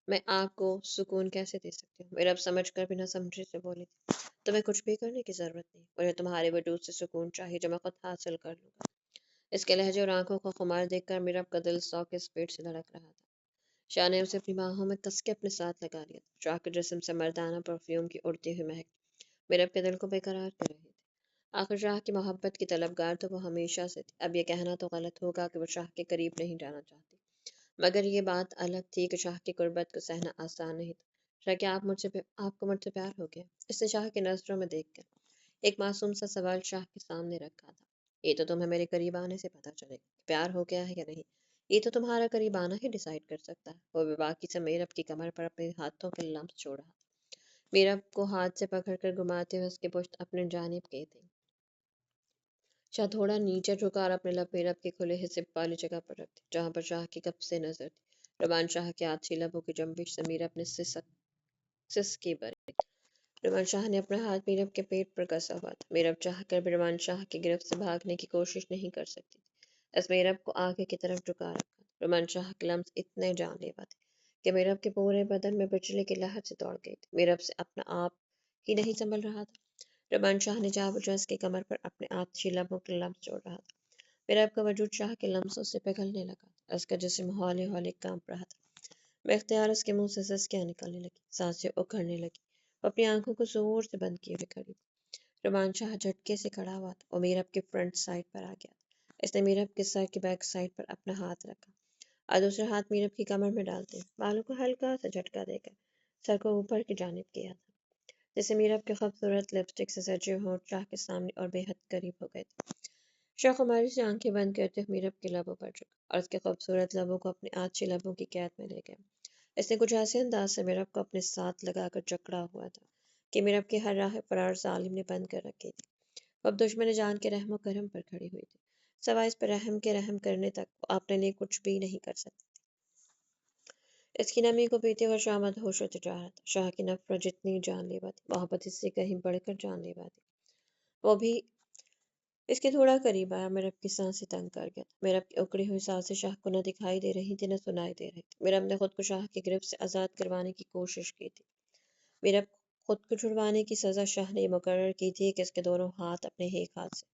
S1: میں آپ کو سکون کیسے دے سکتی ہوں؟ میرب سمجھ کر بنا سمجھے سے بولی تھی۔ تمہیں کچھ بھی کرنے کی ضرورت نہیں، مجھے تمہارے وجود سے سکون چاہیے جو میں خود حاصل کر لوں گا۔ اس کے لہجے اور آنکھوں کا خمار دیکھ کر میرب کا دل 100 کی اسپیڈ سے دھڑک رہا تھا۔ شاہ نے اسے اپنی باہوں میں کس کے اپنے ساتھ لگا لیا تھا۔ شاہ کے جسم سے مردانہ پرفیوم کی اڑتی ہوئی مہک میرب کے دل کو بے قرار کر رہی تھی۔ آخر شاہ کی محبت کی طلبگار تو وہ ہمیشہ سے تھی۔ اب یہ کہنا تو غلط ہوگا کہ وہ شاہ کے قریب نہیں جانا چاہتی، مگر یہ بات الگ تھی کہ شاہ کی قربت کو سہنا آسان نہیں تھا۔ شاہ کیا آپ کو مجھ سے پیار ہو گیا؟ اس نے شاہ کی نظروں میں دیکھ کر ایک معصوم سا سوال شاہ کے سامنے رکھا تھا۔ یہ تو تمہیں میرے قریب آنے سے پتہ چلے گا کہ پیار ہو گیا ہے یا نہیں۔ یہ تو تمہارا قریب آنا ہی ڈیسائیڈ کر سکتا ہے۔ وہ بے باکی سے میرب کی کمر پر اپنے ہاتھوں کے لمس چھوڑ رہا تھا۔ میرب کو ہاتھ سے پکڑ کر گھماتے ہوئے اس کی پشت اپنے جانب کی تھی۔ شاہ تھوڑا نیچے جھکا اور اپنے لب میرب کے کھلے حصے والی جگہ پر رکھ دی جہاں پر شاہ کی کب سے نظر تھی۔ رومان شاہ کے آچھی لبوں کی جنبش سے میرب نے سسکی بھری۔ رومان شاہ نے اپنا ہاتھ میرب کے پیٹ پر کسا ہوا تھا۔ میرب چاہ کر بھی رومان شاہ کی گرفت سے بھاگنے کی کوشش نہیں کر سکتی تھی۔ اس میرب کو آگے کی طرف جھکا رکھا۔ رومان شاہ کے لمس اتنے جان لیوا تھے کہ میرب کے پورے بدن میں بجلی کی لہر سے دوڑ گئی تھی۔ میرب سے اپنا آپ ہی نہیں سنبھل رہا تھا۔ رومان شاہ نے جا بجا اس کی کمر پر اپنے آچھی لبوں کے لمس چھوڑ رہا تھا۔ میرب کا وجود شاہ کے لمسوں سے پگھلنے لگا تھا۔ اس کا جسم ہولے ہولے کانپ رہا تھا۔ بے اختیار اس کے منہ سے سسکیاں نکلنے لگی، سانسیں اکھڑنے لگی۔ وہ اپنی آنکھوں کو زور سے بند کیے ہوئے کھڑی تھی۔ رومان شاہ جھٹکے سے کھڑا ہوا تھا اور میرب کے فرنٹ سائڈ پر آ گیا تھا۔ اس نے میرب کے سر کے بیک سائڈ پر اپنا ہاتھ رکھا اور دوسرا ہاتھ میرب کی کمر میں ڈالتے ہوئے بالوں کو ہلکا سا جھٹکا دے کر سر کو اوپر کی جانب کیا تھا، جسے میرب کے خوبصورت لپسٹک سے سجے ہونٹ شاہ کے سامنے اور بے حد قریب ہو گئے تھے۔ شاہ خماری سے آنکھیں بند کرتے ہوئے میرب کے لبوں پر جھکا اور اس کے خوبصورت لبوں کو اپنے آچھے لبوں کی قید میں لے گیا۔ اس نے کچھ ایسے انداز سے میرب کو اپنے ساتھ لگا کر جکڑا ہوا تھا کہ میرب کی ہر راہ فرار ظالم نے بند کر رکھی تھی۔ وہ اب دشمن جان کے رحم و کرم پر کھڑی ہوئی تھی، سوائے اس پر رحم کرنے تک وہ اپنے لیے کچھ بھی نہیں کر سکتی تھی۔ اس کی نمی کو پیتے ہوئے شاہ مدہوش ہوتے جا رہا تھا۔ شاہ کی نفرت جتنی جان لیوا تھی، محبت اس سے کہیں بڑھ کر جان لیوا تھی۔ وہ بھی اس کے تھوڑا قریب آیا، میرب کی سانسیں تنگ کر گیا تھا۔ میرب کی اکڑی ہوئی سانسیں شاہ کو نہ دکھائی دے رہی تھی نہ سنائی دے رہی تھی۔ میرب نے خود کو شاہ کی گرفت سے آزاد کروانے کی کوشش کی تھی۔ میرب خود کو چھڑوانے کی سزا شاہ نے یہ مقرر کی تھی کہ اس کے دونوں ہاتھ اپنے ایک ہاتھ سے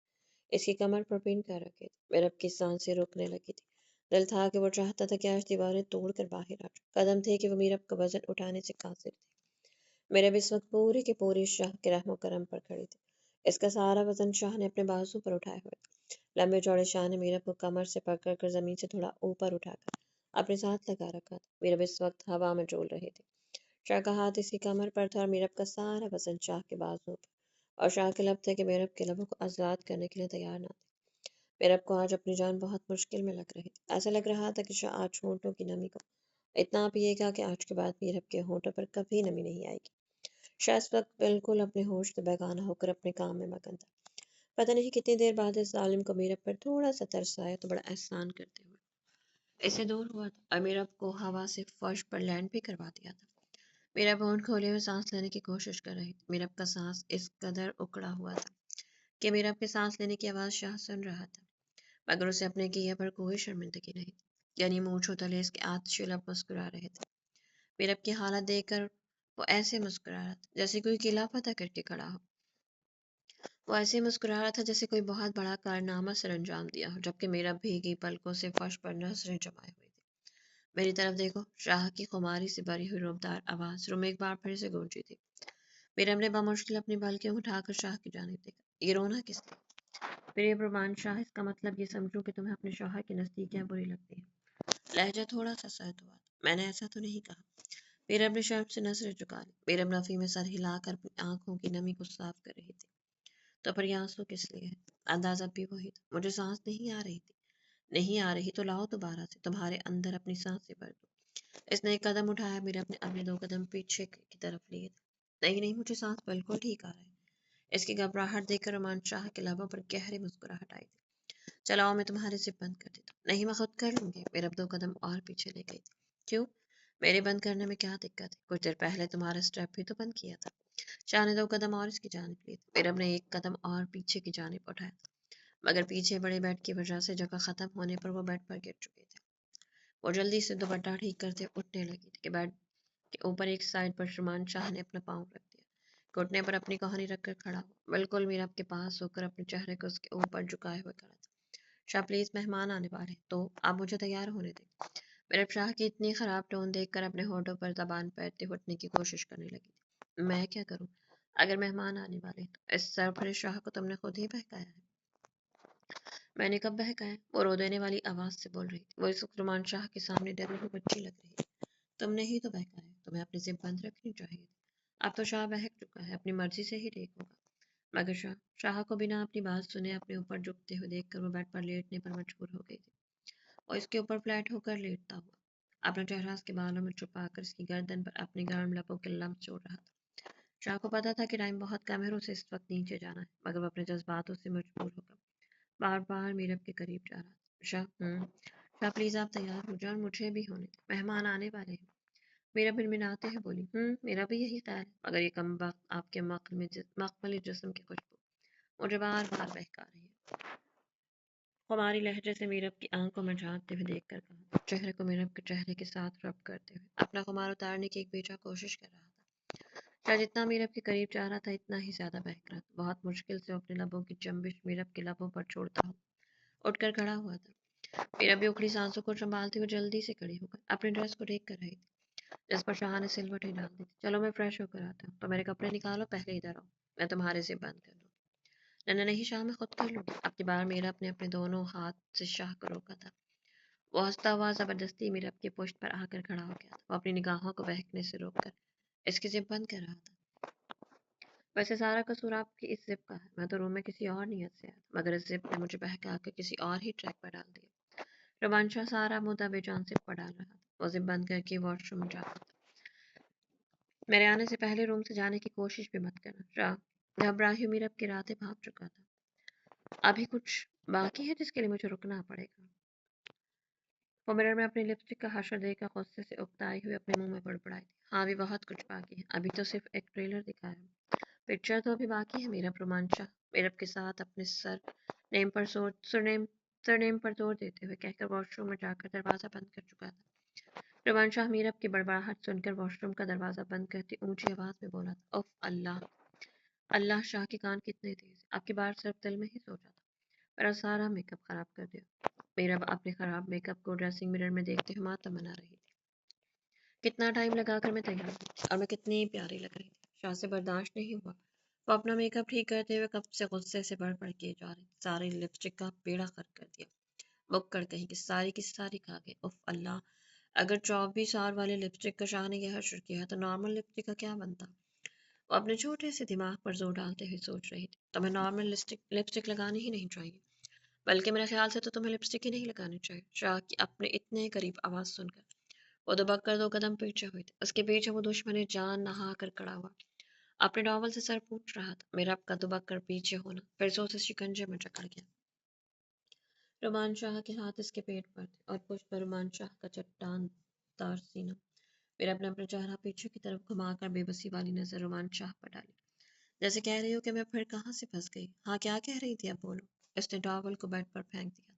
S1: اس کی کمر پر پن کر رکھے تھے۔ میرب کی سانسیں رکنے لگی تھی۔ دل تھا کہ وہ چاہتا تھا کہ آج دیواریں توڑ کر باہر آ جائے۔ قدم تھے کہ وہ میرب کا وزن اٹھانے سے قاصر تھے۔ میرب اس وقت پوری کی پوری شاہ کے رحم و کرم پر کھڑی تھی۔ اس کا سارا وزن شاہ نے اپنے بازو پر اٹھائے ہوئے تھا۔ لمبے چوڑے شاہ نے میرب کو کمر سے پکڑ کر زمین سے تھوڑا اوپر اٹھا کر अपने साथ लगा रखा था। मीरब इस वक्त हवा में डोल रहे थे। शाह का हाथ इसकी कमर पर था और मीरब का सारा वजन शाह के बाजुओं पर, और शाह के लब थे कि मीरब के लबों को आज़ाद करने के लिए तैयार न थे। मीरब को आज अपनी जान बहुत मुश्किल में लग रही थी। ऐसा लग रहा था कि शाह आज होंठों की नमी को इतना पिएगा कि आज के बाद मीरब के होंठों पर कभी नमी नहीं आएगी। शाह इस वक्त बिल्कुल अपने होश से बेगाना होकर अपने काम में मगन था। पता नहीं कितनी देर बाद इस जालिम को मीरब पर थोड़ा सा तरस आया तो बड़ा एहसान करते हुए इससे दूर हुआ था और मीरब को हवा से फर्श पर लैंड भी करवा दिया था। मीरब होंठ खोले हुए सांस लेने की कोशिश कर रही थी। मीरब का सांस इस कदर उकड़ा हुआ था कि मीरब के सांस लेने की आवाज़ शाह सुन रहा था, मगर उसे अपने किए पर कोई शर्मिंदगी नहीं थी। यानी मूंछों तले इसके आतिशी लब मुस्कुरा रहे थे। मीरब की हालत देखकर वो ऐसे मुस्कुरा रहा था जैसे कोई किला फतह करके खड़ा हो। वो ऐसे मुस्कुरा रहा था जैसे कोई बहुत बड़ा कारनामा सर अंजाम दिया हो, जबकि मीरब भीगी पलकों से फर्श पर नजरें जमाए हुई थी। मेरी तरफ देखो, शाह की खुमारी से भरी हुई रुबदार आवाज़ रूम में एक बार फिर से गूंजी थी। मीरब ने बामुश्किल अपनी पलकें उठाकर शाह की जानिब देखा। ये रोना किस लिए? फिर ये प्रमाण शाह, इसका मतलब ये समझूं कि तुम्हें अपने शौहर की नज़दीकियां बुरी लगती हैं। लहजा थोड़ा सा सर्द हुआ। मैंने ऐसा तो नहीं कहा। मीरब ने शर्म से नजरें झुका ली। मीरब नफी में सर हिलाकर अपनी आंखों की नमी को साफ कर रही थी। तो फिर ये आंसू किस लिए है? अंदाजा भी वही था। मुझे सांस नहीं आ रही थी। नहीं आ रही तो लाओ दोबारा से, तुम्हारे अंदर अपनी सांसें भर दो। इसने एक कदम उठाया। मीरब ने अपने दो कदम पीछे की तरफ लिए थे। नहीं नहीं, मुझे सांस बिल्कुल ठीक आ रहा है। इसकी घबराहट देखकर रोमान शाह के लबों पर गहरी मुस्कुराहट आई थी। चलाओ, मैं तुम्हारे सिर बंद कर देता हूँ। नहीं, मैं खुद कर लूंगी। मीरब दो कदम और पीछे ले गई थी। क्यों? मेरे बंद करने में क्या दिक्कत है? कुछ देर पहले तुम्हारा स्टेप भी तो बंद किया था। शाह ने दो कदम और इसकी जानिब लिए थे। मीरब ने एक कदम और पीछे की जानिब उठाया, मगर पीछे बड़े बेड की वजह से जगह खत्म होने पर वो बेड पर गिर चुके थे। वो जल्दी से दुपट्टा ठीक करते उठने लगी थी कि बेड के ऊपर एक साइड पर शुमान शाह ने अपना पाँव रख दिया। घुटने पर अपनी कहानी रखकर खड़ा हुआ, बिल्कुल मीरब के पास होकर अपने चेहरे को उसके ऊपर झुकाए हुए खड़ा था। शाह, प्लीज, मेहमान आने वाले, तो आप मुझे तैयार होने दें। मीरब शाह की इतनी खराब टोन देखकर अपने होठों पर जबान फेरते उठने की कोशिश करने लगी थी। मैं क्या करूं? अगर मेहमान आने वाले हैं तो इस सरफरे शाह को तुमने खुद ही बहकाया है। मैंने कब बहकाया? वो रो देने वाली आवाज से बोल रही थी। वो इस वक्त रुमान शाह के सामने डरी हुई बच्ची लग रही है। तुमने ही तो बहकाया। तुम्हें अपनी जिद बंद रखनी चाहिए थी। अब तो शाह बहक चुका है, अपनी मर्जी से ही ठीक होगा। मगर शाह को बिना अपनी बात सुने अपने ऊपर झुकते हुए देखकर वो बेड पर लेटने पर मजबूर हो गई थी और इसके ऊपर फ्लैट होकर लेटता हुआ अपना चेहरा उसके बालों में छुपाकर इसकी गर्दन पर अपनी गर्म लबों के लम्स छोड़ रहा था। शाह को पता था कि टाइम बहुत कम है और उसे इस वक्त नीचे जाना है, मगर वो अपने जज्बातों से मजबूर होकर बार बार मीरब के करीब जा रहा था। शाह प्लीज आप तैयार हो जाओ, मुझे भी होने दे, मेहमान आने वाले हैं। मीरब मिनमिनाते हुए बोली, मेरा भी यही ख्याल है, मगर ये कम वक्त आपके मखमली जिस्म की खुशबू मुझे बार बार बहका रही है। हमारी लहजे से मीरब की आंखों में झांकते हुए देखकर कहा, चेहरे को मीरब के चेहरे के साथ रब करते हुए अपना खुमार उतारने की एक बेजा कोशिश कर रहा था। शायद जितना मीरब के करीब जा रहा था इतना ही ज्यादा बहक रहा था। बहुत मुश्किल से अपने लबों की जंबिश मीरब के लबों पर छोड़ता हूँ उठकर खड़ा हुआ था। मीरब भी उखड़ी सांसों को संभालते हुए जल्दी से खड़ी होकर अपने ड्रेस को देख कर रही थी, जिस पर शाह ने सिलवटें डाल दी थी। चलो, मैं फ्रेश होकर आता हूँ, तो मेरे कपड़े निकालो, पहले इधर आओ, मैं तुम्हारे से बंद कर दूँ। नहीं शाह, मैं खुद कर लूंगी। अब की बार मीरब ने अपने दोनों हाथ से शाह को रोका था। वो हंसता हुआ जबरदस्ती मीरब की पुश्त पर आकर खड़ा हो गया था। वो अपनी निगाहों को बहकने से रोककर इसकी जिप बंद कर रहा था। वैसे सारा कसूर आपकी इस जिप का है। मैं तो रूम में किसी और नियत से आया था, मगर इस जिप ने मुझे बहका कर किसी और ही ट्रैक पर डाल दिया। रोमांचा सारा मुद्दा बेजान जिप पर डाल रहा था। वो जिप बंद करके वॉशरूम में जा रहा था। मेरे आने से पहले रूम से जाने की कोशिश भी मत करना। घबराही मीरब के रातें भाग चुका था। अभी कुछ बाकी है जिसके लिए मुझे रुकना पड़ेगा। वो मिरर में अपनी लिपस्टिक का हशर देकर गुस्से से उकताई हुई अपने मुंह में बड़बड़ाई थी। हाँ, अभी बहुत कुछ बाकी है। अभी तो सिर्फ एक ट्रेलर दिखाया, पिक्चर तो अभी बाकी है। मीरब रोमांचा मीरब के साथ अपने सरनेम पर जोर देते हुए कहकर वॉशरूम में जाकर दरवाजा बंद कर चुका था। रोमांचा मीरब की बड़बड़ाहट सुनकर वॉशरूम का दरवाजा बंद करती ऊंची आवाज में बोला था, उफ अल्लाह अल्लाह, शाह के कान कितने तेज। आपकी बार सिर्फ दिल में ही सोचा था, मेरा सारा मेकअप खराब कर दिया। मीरब अपने खराब मेकअप को ड्रेसिंग मिरर में देखते हुए मातम मना रही थी। कितना टाइम लगा कर मैं तैयार हुई और मैं कितनी प्यारी लग रही थी। शाह से बर्दाश्त नहीं हुआ। वो अपना मेकअप ठीक करते हुए कब से गुस्से से बढ़ बढ़ किए जा रही। सारी लिपस्टिक का पेड़ा खर्च कर दिया। बुक कर कहीं की सारी खा गई। उफ अल्लाह, اگر 24 اور والے لپسٹک کا شاہ نے یہ حشر کیا تو نارمل لپسٹک کا کیا بنتا؟ وہ اپنے چھوٹے سے دماغ پر زور ڈالتے ہوئے سوچ رہی تھی. تمہیں نارمل لپسٹک لگانی ہی نہیں چاہیے، بلکہ میرے خیال سے تو تمہیں لپسٹک ہی نہیں لگانی چاہیے. شاہ کی اپنے اتنے قریب آواز سن کر وہ دبک کر 2 قدم پیچھے ہوئی تھی. اس کے پیچھے وہ دشمن جان نہا کر کڑا ہوا، اپنے ڈاول سے سر پوچھ رہا تھا. میرا اب کا دبک کر پیچھے ہونا پھر سے اسے شکنجے میں جکڑ گیا. رومان شاہ کے ہاتھ اس کے پیٹ پر تھے اور پشت پر رومان شاہ کا چٹان دار سینہ. میرا اپنا چہرہ پیچھے کی طرف گھما کر بے بسی والی نظر رومان شاہ پر ڈالی، جیسے کہہ رہی ہو کہ میں پھر کہاں سے پھنس گئی. ہاں کیا کہہ رہی تھی، اب بولو. اس نے ٹاول کو بیڈ پر پھینک دیا.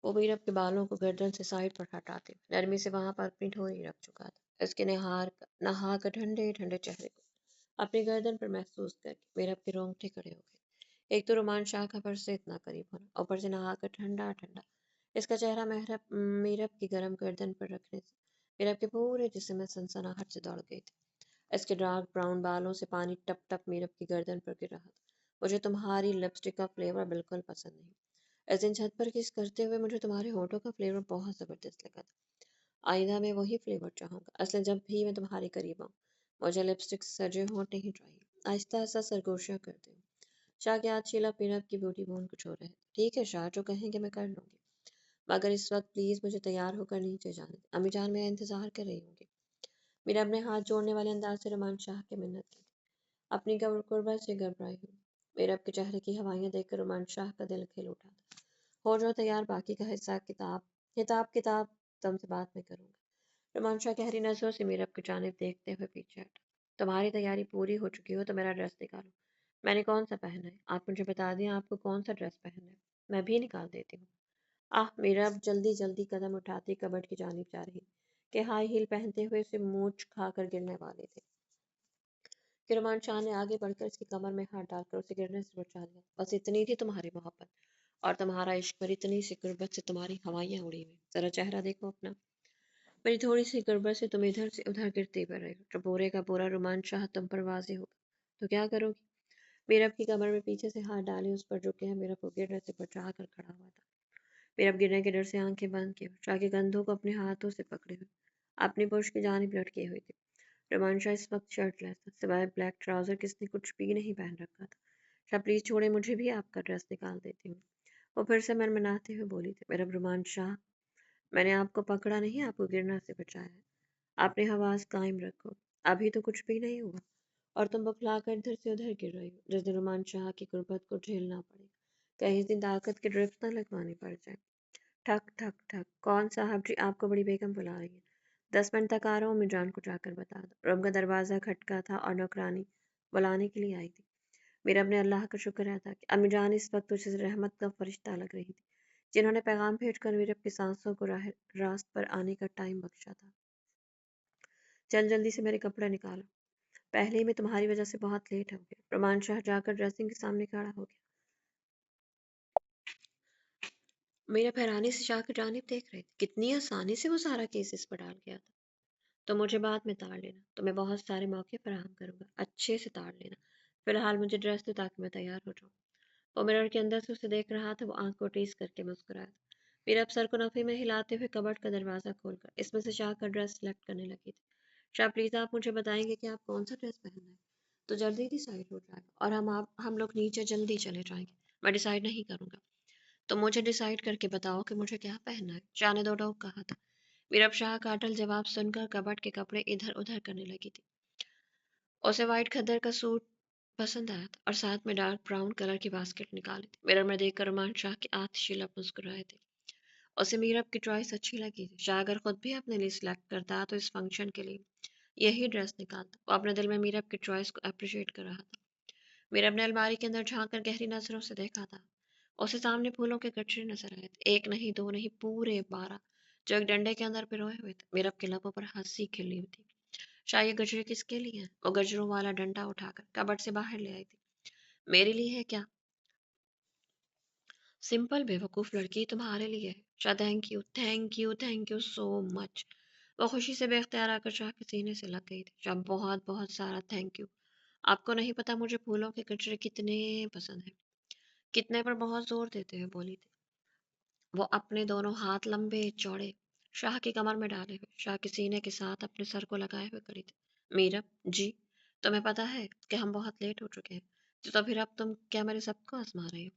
S1: وہ میرب کے بالوں کو گردن سے سائڈ پر ہٹاتے نرمی سے وہاں پر اپنی ڈھوری رکھ چکا تھا. اس کے نہا کر ٹھنڈے ٹھنڈے چہرے کو اپنی گردن پر محسوس کر کے میرب کے رونگٹے کھڑے ہو گئے. ایک تو رومان شاہ کا فرش سے اتنا قریب ہونا، اوپر سے نہا کر ٹھنڈا ٹھنڈا اس کا چہرہ میرب کی گرم گردن پر رکھنے سے میرب کے پورے جسم میں سنسناہٹ سے دوڑ گئی تھی. اس کے ڈارک براؤن بالوں سے پانی ٹپ ٹپ میرب کی گردن پر گر رہا تھا. مجھے تمہاری لپسٹک کا فلیور بالکل پسند نہیں. اس دن چھت پر کس کرتے ہوئے مجھے تمہارے ہونٹوں کا فلیور بہت زبردست لگا تھا. آئندہ میں وہی فلیور چاہوں گا. اصل جب بھی میں تمہارے قریب آؤں مجھے لپسٹک سجے ہونٹ نہیں چاہیے. آہستہ آہستہ سرگوشیاں کرتے ہوں. شاہ کے ہاتھ شیلا میرب کی بیوٹی بون کو چھو رہے. ٹھیک ہے شاہ، جو کہیں گے میں کر لوں گی، مگر اس وقت پلیز مجھے تیار ہو کر نیچے جانے دیں. امی جان میرا انتظار کر رہی ہوں گی. میرا اپنے ہاتھ جوڑنے والے انداز سے رومان شاہ کی منت کی تھی. اپنی قربت سے گھبرائی ہوئی میرب کے چہرے کی ہوائیاں دیکھ کر رومان شاہ کا دل کھل اٹھا تھا. ہو جو تیار، باقی کا حصہ کتاب تم سے بات میں کروں گا. رومان شاہ گہری نظروں سے میرب کی جانب دیکھتے ہوئے پیچھے ہٹا. تمہاری تیاری پوری ہو چکی ہو تو میرا ڈریس نکالو. میں نے کون سا پہنا ہے؟ آپ مجھے بتا دیں آپ کو کون سا ڈریس پہننا ہے، میں بھی نکال دیتی ہوں. میرب جلدی جلدی قدم اٹھاتی کبڈ کی جانب جا رہی کہ ہائی ہیل پہنتے ہوئے اسے مونچھ کھا کر گرنے والے تھے کہ رومان شاہ نے آگے بڑھ کر اس کی کمر میں ہاتھ ڈال کر اسے گرنے سے بچا لیا. بس اتنی تھی تمہاری محبت اور تمہارا عشق، پر اتنی سی قربت سے تمہاری ہوائیاں اڑی ہوئی. ذرا چہرہ دیکھو اپنا. میری تھوڑی سی قربت سے تم ادھر سے ادھر گرتے پڑ رہے ہو. جو پورے کا پورا رومان شاہ تم پر واضح ہوگا تو کیا کرو گی؟ میرب کی کمر میں پیچھے سے ہاتھ ڈالے اس پر جھکے ہیں. میرب کو گرنے سے بچا کر کھڑا ہوا تھا. میرب گرنے کے ڈر سے آنکھیں بند کیے شاہ کے کندھوں کو اپنے ہاتھوں سے پکڑے ہوئے اپنی پشت کی جانب لٹکی ہوئی تھی. رومان شاہ اس وقت شرٹ لیس تھا، سوائے بلیک ٹراؤزر کس نے کچھ بھی نہیں پہن رکھا تھا. شاہ پلیز چھوڑے، مجھے بھی آپ کا ڈریس نکال دیتی ہوں. وہ پھر سے منمناتے ہوئے بولی تھی. میرا رومان شاہ، میں نے آپ کو پکڑا نہیں، آپ کو گرنا سے بچایا ہے. آپ نے حواس قائم رکھو، ابھی تو کچھ بھی نہیں ہوا اور تم بکھلا کر ادھر سے ادھر گر رہی ہو. جس دن رومان شاہ کی قربت کو جھیلنا پڑے، کہیں اس دن طاقت کے ڈرپس نہ لگوانی پڑ جائے. ٹھک ٹھک ٹھک. کون صاحب جی، آپ کو بڑی بیگم بلا رہی ہے. 10 منٹ تک آ رہا ہوں، امی جان کو جا کر بتا دو. روم کا دروازہ کھٹکا تھا اور نوکرانی بلانے کے لیے آئی تھی. میرا اپنے اللہ کا شکر ادا کہ امی جان اس وقت اسے رحمت کا فرشتہ لگ رہی تھی، جنہوں نے پیغام بھیج کر میرے اپنی سانسوں کو راست پر آنے کا ٹائم بخشا تھا. چل جلدی سے میرے کپڑے نکالو، پہلے ہی میں تمہاری وجہ سے بہت لیٹ ہو گیا. رومان شاہ جا کر ڈریسنگ کے سامنے کھڑا ہو گیا. میرا حیرانی سے شاہ کی جانب دیکھ رہے تھے. کتنی آسانی سے وہ سارا کیس اس پر ڈال گیا تھا. تو مجھے بعد میں تاڑ لینا، تو میں بہت سارے موقع فراہم کروں گا، اچھے سے تاڑ لینا. فی الحال مجھے ڈریس دو تاکہ میں تیار ہو جاؤں. وہ مرر کے اندر سے اسے دیکھ رہا تھا. وہ آنکھ کو ٹیز کر کے مسکرایا تھا. میرا اب سر کو نفی میں ہلاتے ہوئے کبڈ کا دروازہ کھول کر اس میں سے شاہ کا ڈریس سلیکٹ کرنے لگی تھی. شاہ پلیز آپ مجھے بتائیں گے کہ آپ کون سا ڈریس پہننا ہے تو جلدی ڈیسائیڈ ہو جائے گا اور ہم لوگ نیچے جلدی چلے جائیں گے. میں ڈیسائیڈ نہیں کروں گا تو مجھے ڈیسائیڈ کر کے بتاؤ کہ مجھے کیا پہننا ہے. شاہ نے 2 ٹوک کہا تھا. میرا اب شاہ کا اٹل جواب سن کر کبڈ کے کپڑے ادھر ادھر کرنے لگی تھی. اسے وائٹ کھدر کا سوٹ پسند آیا تھا اور ساتھ میں ڈارک براؤن کلر کی باسکٹ نکالی تھی. میرر میں دیکھ کر رومان شاہ کے آتشی لب مسکرائے تھے. اسے میرب کی چوائس اچھی لگی تھی. شاہ اگر خود بھی اپنے لیے سلیکٹ کرتا تو اس فنکشن کے لیے یہی ڈریس نکالتا. وہ اپنے دل میں میرب کی چوائس کو اپریشیٹ کر رہا تھا. میرب نے الماری کے اندر جھانک کر گہری نظروں سے دیکھا تھا. اسے سامنے پھولوں کے گٹھڑے نظر آئے تھے. 1 نہیں 2 نہیں، پورے 12 جو ایک ڈنڈے کے اندر پروئے ہوئے تھے. میرب کے لبوں پر ہنسی کھلی ہوئی تھی. شاہ یہ گجرے کس کے لیے ہیں؟ وہ گجروں والا ڈنڈا اٹھا کر کبڈ سے باہر لے آئی تھی. میرے لیے ہے کیا؟ سمپل بے وقوف لڑکی، تمہارے لیے ہے. Shah thank you thank you thank you so much. وہ خوشی سے بے اختیار آ کر شاہ کے سینے سے لگ گئی تھی. شاہ بہت بہت سارا تھینک یو. آپ کو نہیں پتا مجھے پھولوں کے گجرے کتنے پسند ہیں. کتنے پر بہت زور دیتے ہوئے بولی تھی. وہ اپنے دونوں ہاتھ لمبے چوڑے शाह की कमर में डाले हुए, शाह के सीने के साथ अपने सर को लगाए हुए खड़ी थी। मीरब जी, तुम्हें पता है कि हम बहुत लेट हो चुके हैं, तो फिर अब तुम क्या मेरे सबको आजमा रही हो?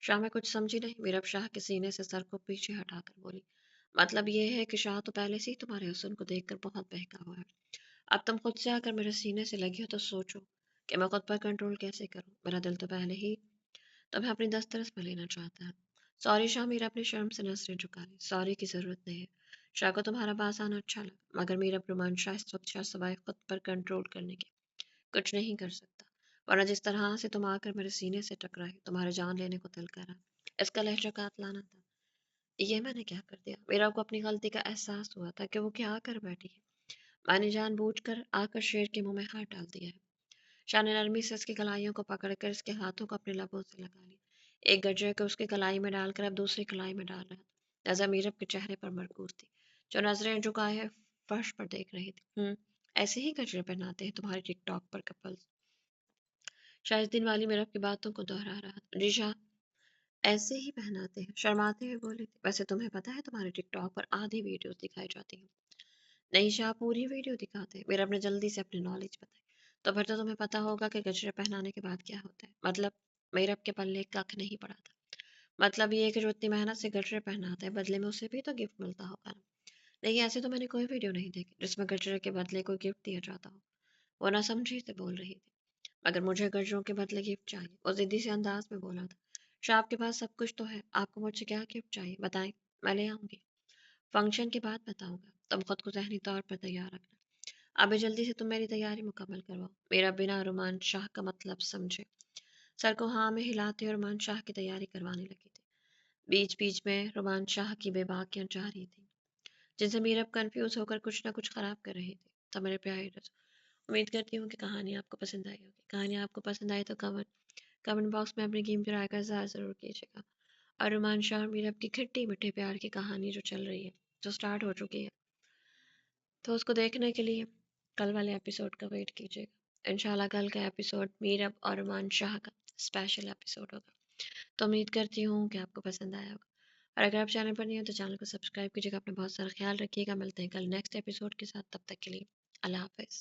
S1: शाह में कुछ समझी नहीं। मीरब शाह के सीने से सर को पीछे हटाकर बोली, मतलब ये है कि शाह तो पहले से ही तुम्हारे हुस्न को देखकर बहुत बहका हुआ है। अब तुम खुद से आकर मेरे सीने से लगी हो तो सोचो कि मैं खुद पर कंट्रोल कैसे करूं। मेरा दिल तो पहले ही तुम्हें अपनी दस्तरस में लेना चाहता है। सॉरी शाह, मीरा अपनी शर्म से नजरें झुका ली। सॉरी की जरूरत नहीं है। शाह को तुम्हारा पास आना अच्छा लगा, मगर मीरा रोमान शाह इस वक्त शाह सवाए खुद पर कंट्रोल करने के कुछ नहीं कर सकता। वरना जिस तरह से तुम आकर मेरे सीने से टकराए, तुम्हारे जान लेने को दिल करा। इसका लहजा कातलाना था। ये मैंने क्या कर दिया? मीरा को अपनी गलती का एहसास हुआ था कि वो क्या कर बैठी है। मैंने जानबूझकर आकर शेर के मुंह में हाथ डाल दिया है। शाह ने नरमी से उसकी कलाइयों को पकड़कर उसके हाथों को अपने लबों से लगा लिया। एक गजरे को उसकी कलाई में डालकर अब दूसरी कलाई में डाल रहा था। नजर मीरब के चेहरे पर मरकूज थी, जो नजरें झुकाए है फर्श पर देख रही थी। ऐसे ही गजरे पहनाते हैं तुम्हारे टिकटॉक पर कपल्स। शाह इस दिन वाली मीरब की बातों को दोहरा रहा था। जी शाह, ऐसे ही पहनाते हैं, शर्माते हुए बोली थी। वैसे तुम्हें पता है तुम्हारे टिकटॉक पर आधी वीडियोस दिखाई जाती हैं। नहीं शाह, पूरी वीडियो दिखाते हैं। मीरब ने जल्दी से अपनी नॉलेज बताई। तो फिर तो तुम्हें पता होगा कि गजरे पहनाने के बाद क्या होता है। मतलब? मीरब के पल्ले कख नहीं पड़ा था। मतलब ये कि जो इतनी मेहनत से गजरे पहनाता है, बदले में उसे भी तो गिफ्ट मिलता होगा ना। नहीं, ऐसे तो मैंने कोई वीडियो नहीं देखी जिसमें गजरे के बदले कोई गिफ्ट दिया जाता हो। वो ना समझी से बोल रही थी। मगर मुझे गजरों के बदले गिफ्ट चाहिए, वो जिद्दी से अंदाज में बोला था। शाह, आपके पास सब कुछ तो है, आपको मुझसे क्या गिफ्ट चाहिए बताएं, मैं ले आऊंगी। फंक्शन के बाद बताऊंगा, तुम खुद को जहनी तौर पर तैयार रखना। अभी जल्दी से तुम मेरी तैयारी मुकम्मल करवाओ। मेरा बिना रुमान शाह का मतलब समझे सर को हाँ में हिलाते और रुमान शाह की तैयारी करवाने लगी थी। बीच बीच में रुमान शाह की बेबाकियां जा रही थी, जिनसे मीरब कंफ्यूज होकर कुछ ना कुछ खराब कर रही थी। तो मेरे प्यारे दोस्त, उम्मीद करती हूँ कि कहानी आपको पसंद आई होगी। कहानी आपको पसंद आई तो कमेंट बॉक्स में अपनी कीमती राय का इज़हार ज़रूर कीजिएगा। और रुमान शाह और मीरब की खट्टी मीठी प्यार की कहानी जो चल रही है, जो स्टार्ट हो चुकी है, तो उसको देखने के लिए कल वाले एपिसोड का वेट कीजिएगा। इंशाल्लाह कल का एपिसोड मीरब और रुमान शाह का स्पेशल एपिसोड होगा। तो उम्मीद करती हूँ कि आपको पसंद आया होगा। और अगर आप चैनल पर नहीं हो तो चैनल को सब्सक्राइब कीजिएगा। अपना बहुत सारा ख्याल रखिएगा। मिलते हैं कल नेक्स्ट एपिसोड के साथ। तब तक के लिए अल्लाह हाफ़िज़।